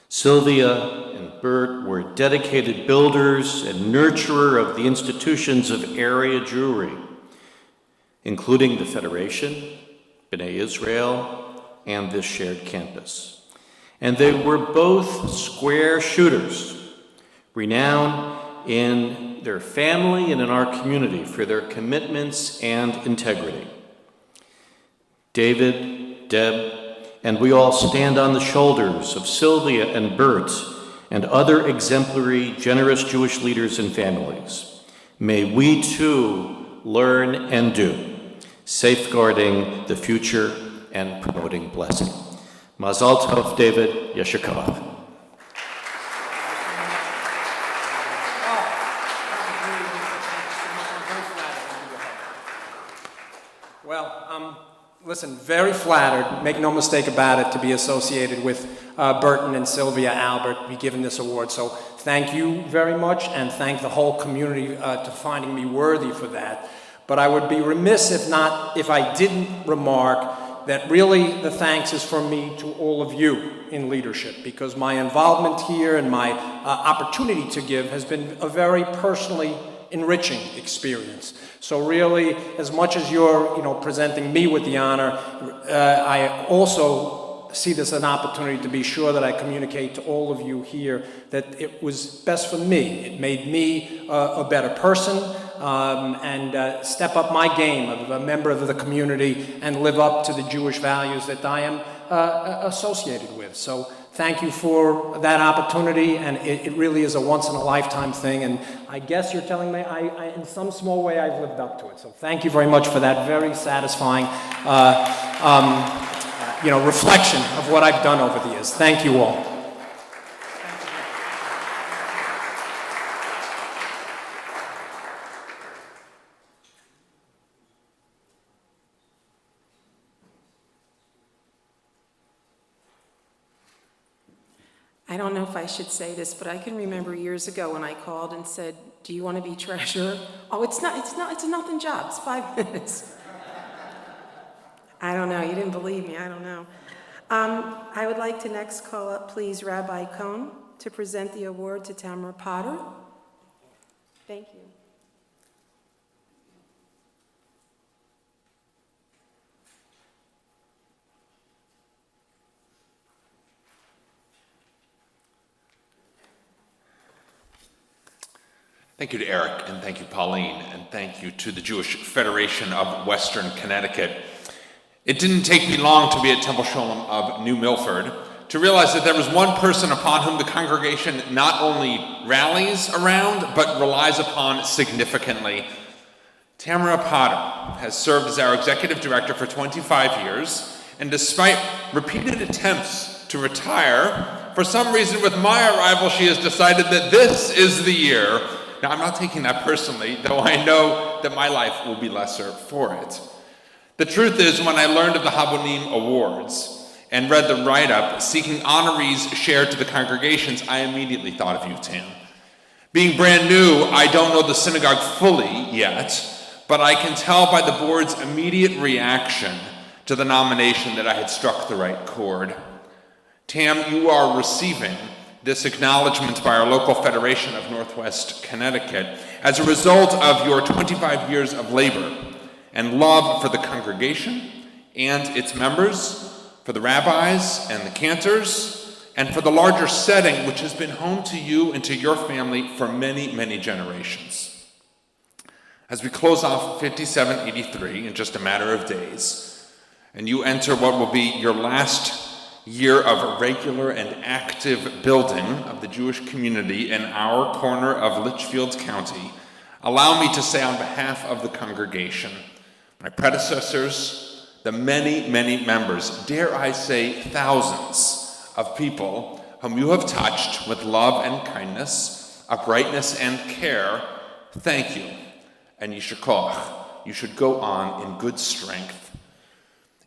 Sylvia and Bert were dedicated builders and nurturer of the institutions of area Jewry, including the Federation, B'nai Israel, and this shared campus. And they were both square shooters, renowned in their family and in our community for their commitments and integrity. David, Deb, and we all stand on the shoulders of Sylvia and Bert and other exemplary, generous Jewish leaders and families. May we too learn and do, safeguarding the future and promoting blessing. Mazal Tov, David, Yesher Koach. Well, listen, very flattered, make no mistake about it, to be associated with Burton and Sylvia Albert, be given this award. So thank you very much, and thank the whole community to finding me worthy for that. But I would be remiss if I didn't remark that really the thanks is from me to all of you in leadership, because my involvement here and my opportunity to give has been a very personally enriching experience. So really, as much as you're presenting me with the honor, I also see this as an opportunity to be sure that I communicate to all of you here that it was best for me. It made me a better person, and step up my game of a member of the community and live up to the Jewish values that I am associated with. So thank you for that opportunity, and it really is a once-in-a-lifetime thing, and I guess you're telling me I in some small way I've lived up to it. So thank you very much for that very satisfying reflection of what I've done over the years. Thank you all. I don't know if I should say this, but I can remember years ago when I called and said, "Do you want to be treasurer?" "Oh, it's a nothing job, it's 5 minutes. I don't know, you didn't believe me, I don't know. I would like to next call up, please, Rabbi Cohn to present the award to Tamara Potter. Thank you. Thank you to Eric, and thank you, Pauline, and thank you to the Jewish Federation of Western Connecticut. It didn't take me long to be at Temple Sholem of New Milford to realize that there was one person upon whom the congregation not only rallies around, but relies upon significantly. Tamara Potter has served as our executive director for 25 years, and despite repeated attempts to retire, for some reason with my arrival, she has decided that this is the year. Now, I'm not taking that personally, though I know that my life will be lesser for it. The truth is, when I learned of the Habonim Awards and read the write-up seeking honorees shared to the congregations, I immediately thought of you, Tam. Being brand new, I don't know the synagogue fully yet, but I can tell by the board's immediate reaction to the nomination that I had struck the right chord. Tam, you are receiving this acknowledgement by our local Federation of Northwest Connecticut as a result of your 25 years of labor and love for the congregation and its members, for the rabbis and the cantors, and for the larger setting which has been home to you and to your family for many, many generations. As we close off 5783 in just a matter of days, and you enter what will be your last year of regular and active building of the Jewish community in our corner of Litchfield County, allow me to say on behalf of the congregation, my predecessors, the many, many members, dare I say thousands of people whom you have touched with love and kindness, uprightness and care, thank you, and yishar koach. You should go on in good strength.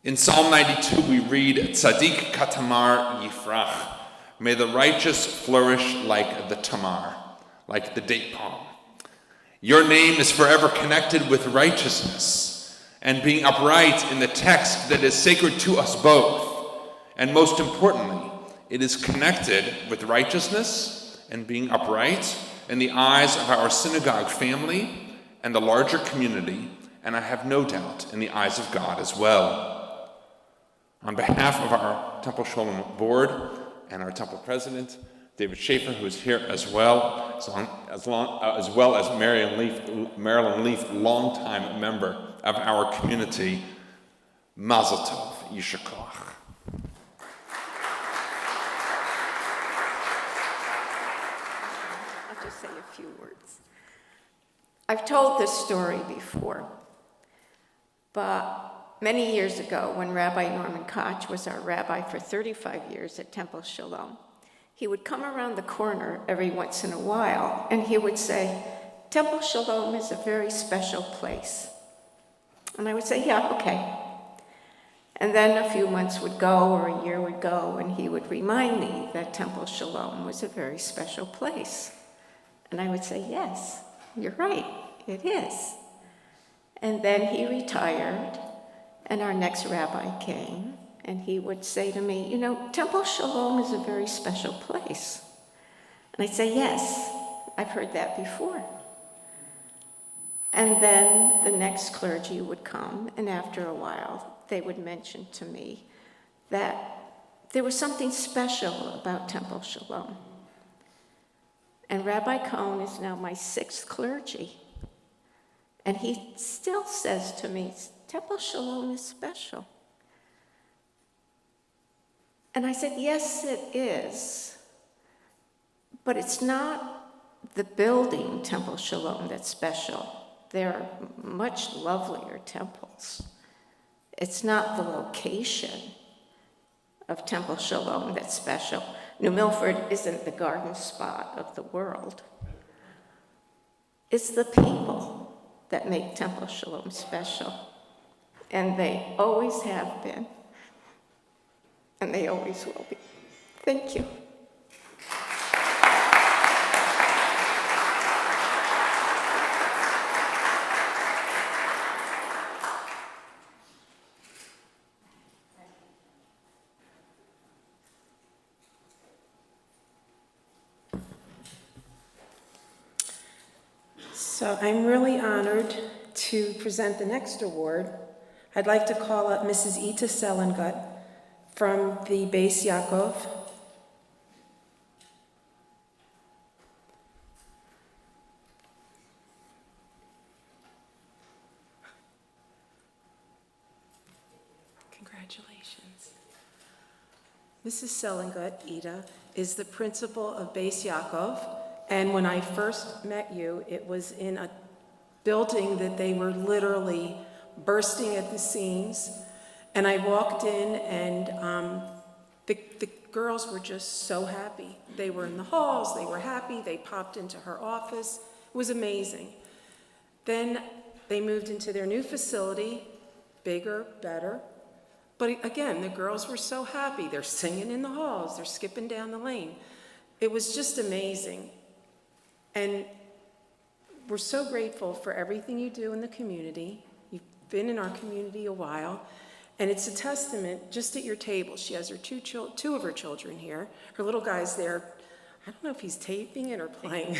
In Psalm 92, we read, Tzadik katamar yifrach. May the righteous flourish like the tamar, like the date palm. Your name is forever connected with righteousness and being upright in the text that is sacred to us both. And most importantly, it is connected with righteousness and being upright in the eyes of our synagogue family and the larger community, and I have no doubt in the eyes of God as well. On behalf of our Temple Sholem board and our temple president, David Schaefer, who is here as well, as well as Marilyn Leaf, longtime member of our community, Mazel Tov, yishar koach. I'll just say a few words. I've told this story before, but many years ago, when Rabbi Norman Koch was our rabbi for 35 years at Temple Sholem, he would come around the corner every once in a while, and he would say, Temple Sholem is a very special place. And I would say, yeah, okay. And then a few months would go, or a year would go, and he would remind me that Temple Sholem was a very special place. And I would say, yes, you're right, it is. And then he retired, and our next rabbi came, and he would say to me, you know, Temple Sholem is a very special place. And I'd say, yes, I've heard that before. And then the next clergy would come, and after a while, they would mention to me that there was something special about Temple Sholem. And Rabbi Cohn is now my 6th clergy. And he still says to me, Temple Sholem is special. And I said, yes, it is. But it's not the building, Temple Sholem, that's special. There are much lovelier temples. It's not the location of Temple Sholem that's special. New Milford isn't the garden spot of the world. It's the people that make Temple Sholem special. And they always have been. And they always will be. Thank you. So I'm really honored to present the next award. I'd like to call up Mrs. Ita Selengut from the Beis Yaakov. Congratulations. Mrs. Selengut, Ida, is the principal of Beis Yaakov, and when I first met you, it was in a building that they were literally bursting at the seams, and I walked in, and the girls were just so happy. They were in the halls, they were happy, they popped into her office. It was amazing. Then they moved into their new facility, bigger, better. But again, the girls were so happy. They're singing in the halls, they're skipping down the lane. It was just amazing. And we're so grateful for everything you do in the community. You've been in our community a while, and it's a testament just at your table. She has her two of her children here. Her little guy's there. I don't know if he's taping it or playing.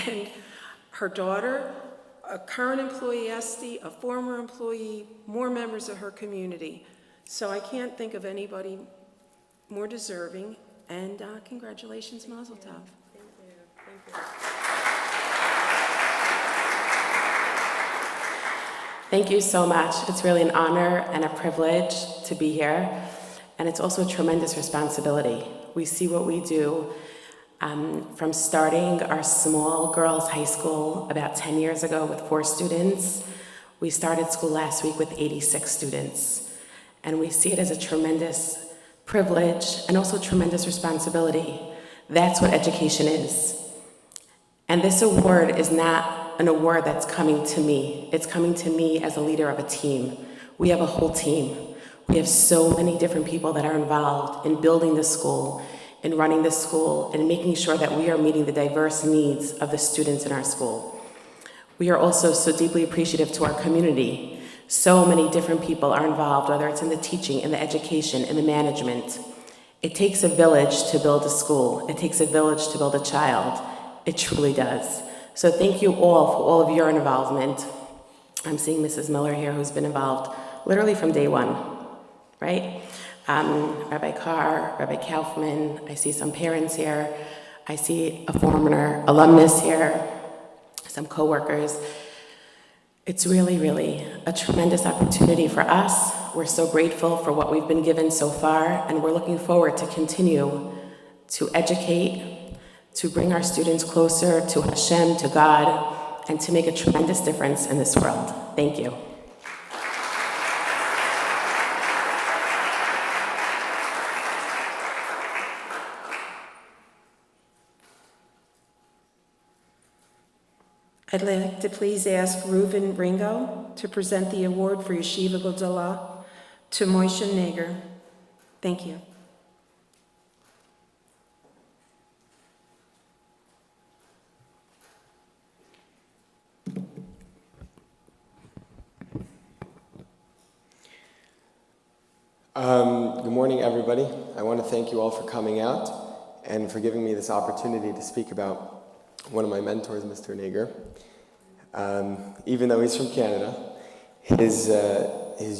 And her daughter, a current employee, Esty, a former employee, more members of her community. So I can't think of anybody more deserving. And congratulations, Mazel Tov. Thank you. Thank you so much. It's really an honor and a privilege to be here. And it's also a tremendous responsibility. We see what we do from starting our small girls' high school about 10 years ago with 4 students. We started school last week with 86 students. And we see it as a tremendous privilege and also tremendous responsibility. That's what education is. And this award is not an award that's coming to me. It's coming to me as a leader of a team. We have a whole team. We have so many different people that are involved in building the school, in running the school, and making sure that we are meeting the diverse needs of the students in our school. We are also so deeply appreciative to our community. So many different people are involved, whether it's in the teaching, in the education, in the management. It takes a village to build a school. It takes a village to build a child. It truly does. So thank you all for all of your involvement. I'm seeing Mrs. Miller here, who's been involved literally from day one, right? Rabbi Carr, Rabbi Kaufman, I see some parents here. I see a former alumnus here, some coworkers. It's really, really a tremendous opportunity for us. We're so grateful for what we've been given so far, and we're looking forward to continue to educate, to bring our students closer to Hashem, to God, and to make a tremendous difference in this world. Thank you. I'd like to please ask Reuven Ringo to present the award for Yeshiva Gedolah to Moshe Nager. Thank you. Good morning, everybody. I want to thank you all for coming out and for giving me this opportunity to speak about one of my mentors, Mr. Nager. Even though he's from Canada, his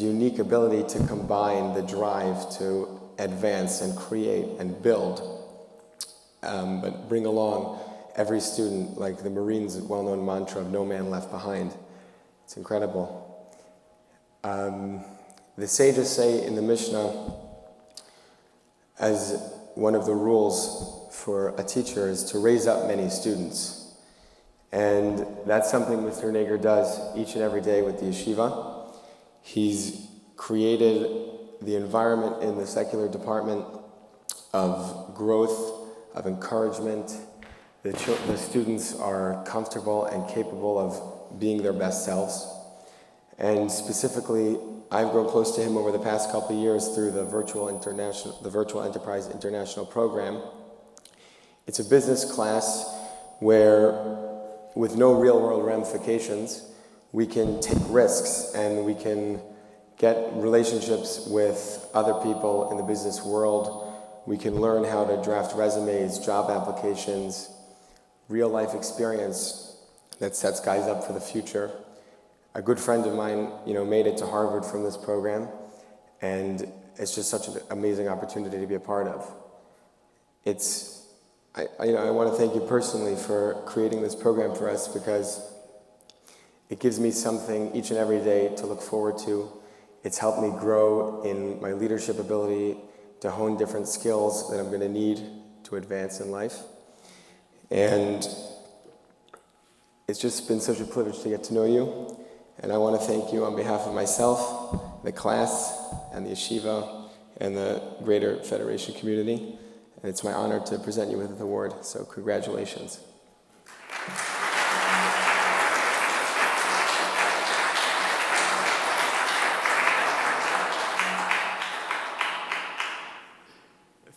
unique ability to combine the drive to advance and create and build, but bring along every student, like the Marines' well-known mantra of no man left behind. It's incredible. The sages say in the Mishnah, as one of the rules for a teacher is to raise up many students. And that's something Mr. Nager does each and every day with the yeshiva. He's created the environment in the secular department of growth, of encouragement. The students are comfortable and capable of being their best selves. And specifically, I've grown close to him over the past couple of years through the Virtual Enterprise International program. It's a business class where, with no real-world ramifications, we can take risks and we can get relationships with other people in the business world. We can learn how to draft resumes, job applications, real life experience that sets guys up for the future. A good friend of mine, made it to Harvard from this program, and it's just such an amazing opportunity to be a part of. I want to thank you personally for creating this program for us, because it gives me something each and every day to look forward to. It's helped me grow in my leadership ability to hone different skills that I'm going to need to advance in life. And it's just been such a privilege to get to know you. And I want to thank you on behalf of myself, the class, and the yeshiva, and the greater Federation community. And it's my honor to present you with this award, so congratulations.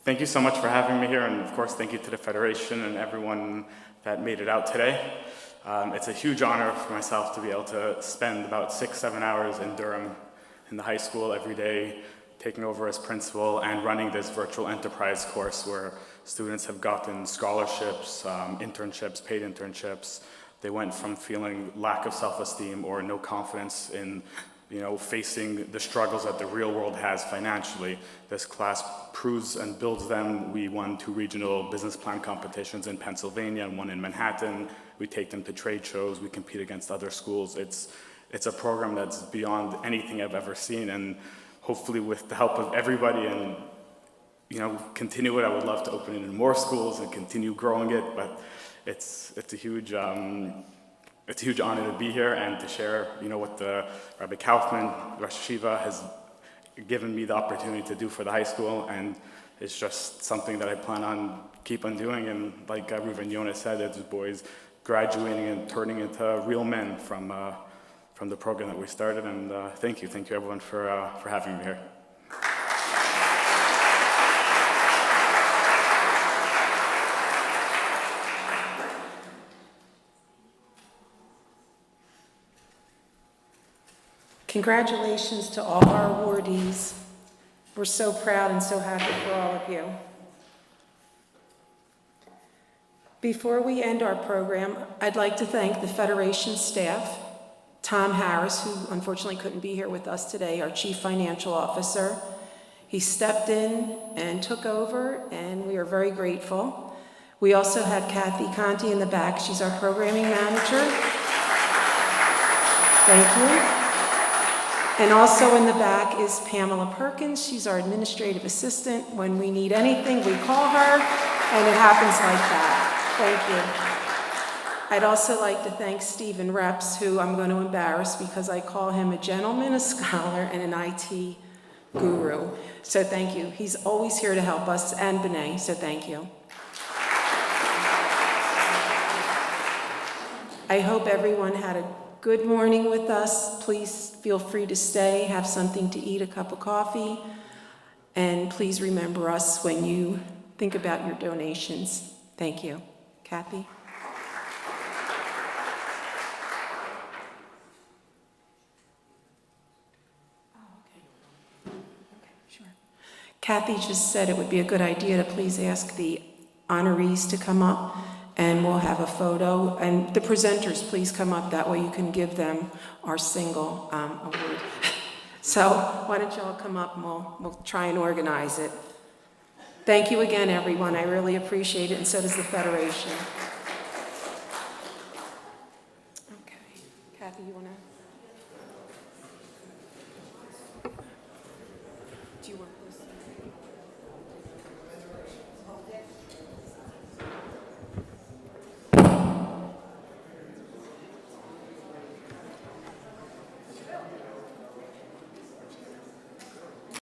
Thank you so much for having me here, and of course thank you to the Federation and everyone that made it out today. It's a huge honor for myself to be able to spend about 6-7 hours in Durham in the high school every day, taking over as principal and running this virtual enterprise course where students have gotten scholarships, internships, paid internships. They went from feeling lack of self-esteem or no confidence in facing the struggles that the real world has financially. This class proves and builds them. We won 2 regional business plan competitions in Pennsylvania and 1 in Manhattan. We take them to trade shows. We compete against other schools. It's a program that's beyond anything I've ever seen, and hopefully with the help of everybody and continue it. I would love to open it in more schools and continue growing it, but it's a huge honor to be here and to share, what the Rabbi Kaufman, Rosh Yeshiva, has given me the opportunity to do for the high school, and it's just something that I plan on keep on doing. And like Reuven Yonah said, it's boys graduating and turning into real men from the program that we started. And thank you everyone for having me here. Congratulations to all our awardees. We're so proud and so happy for all of you. Before we end our program, I'd like to thank the Federation staff, Tom Harris, who unfortunately couldn't be here with us today, our Chief Financial Officer. He stepped in and took over, and we are very grateful. We also have Kathy Conti in the back. She's our programming manager. Thank you. And also in the back is Pamela Perkins. She's our administrative assistant. When we need anything, we call her, and it happens like that. Thank you. I'd also like to thank Stephen Reps, who I'm going to embarrass because I call him a gentleman, a scholar, and an IT guru. So thank you. He's always here to help us, and Benet, so thank you. I hope everyone had a good morning with us. Please feel free to stay, have something to eat, a cup of coffee, and please remember us when you think about your donations. Thank you. Kathy? Kathy just said it would be a good idea to please ask the honorees to come up, and we'll have a photo. And the presenters, please come up. That way you can give them our single award. So why don't you all come up, and we'll try and organize it. Thank you again, everyone. I really appreciate it, and so does the Federation. Okay. Kathy, you want to?